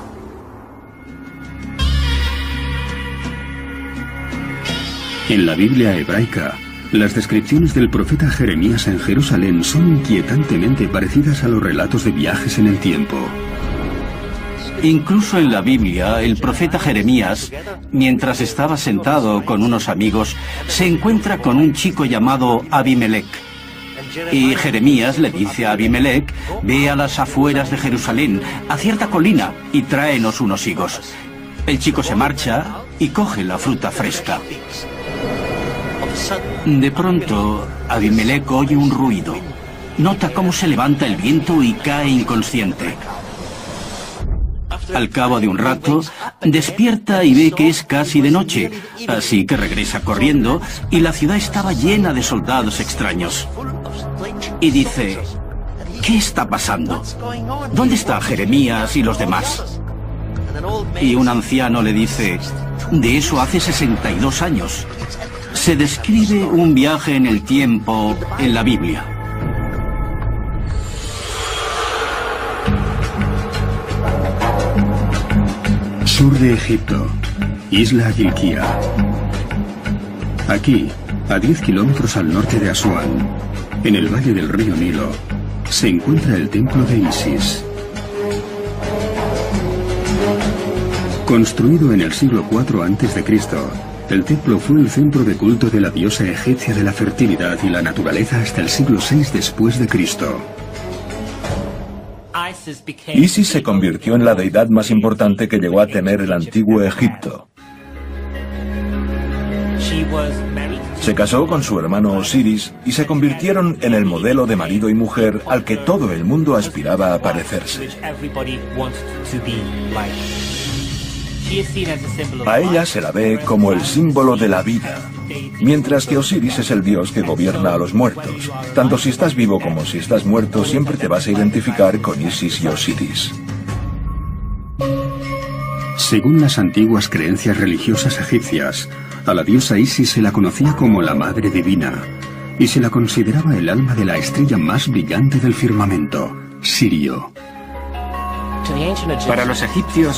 En la Biblia hebraica, las descripciones del profeta Jeremías en Jerusalén son inquietantemente parecidas a los relatos de viajes en el tiempo. Incluso en la Biblia, el profeta Jeremías, mientras estaba sentado con unos amigos, se encuentra con un chico llamado Abimelech. Y Jeremías le dice a Abimelech: ve a las afueras de Jerusalén, a cierta colina, y tráenos unos higos. El chico se marcha y coge la fruta fresca. De pronto, Abimelech oye un ruido. Nota cómo se levanta el viento y cae inconsciente. Al cabo de un rato, despierta y ve que es casi de noche, así que regresa corriendo y la ciudad estaba llena de soldados extraños. Y dice: ¿qué está pasando? ¿Dónde está Jeremías y los demás? Y un anciano le dice: de eso hace 62 años. Se describe un viaje en el tiempo en la Biblia. Sur de Egipto, Isla Gilquía. Aquí, a 10 kilómetros al norte de Asuán, en el valle del río Nilo, se encuentra el templo de Isis. Construido en el siglo IV a.C., el templo fue el centro de culto de la diosa egipcia de la fertilidad y la naturaleza hasta el siglo VI después de Cristo. Isis se convirtió en la deidad más importante que llegó a tener el antiguo Egipto. Se casó con su hermano Osiris y se convirtieron en el modelo de marido y mujer al que todo el mundo aspiraba a parecerse. A ella se la ve como el símbolo de la vida, mientras que Osiris es el dios que gobierna a los muertos. Tanto si estás vivo como si estás muerto, siempre te vas a identificar con Isis y Osiris. Según las antiguas creencias religiosas egipcias, a la diosa Isis se la conocía como la Madre Divina, y se la consideraba el alma de la estrella más brillante del firmamento, Sirio. Para los egipcios,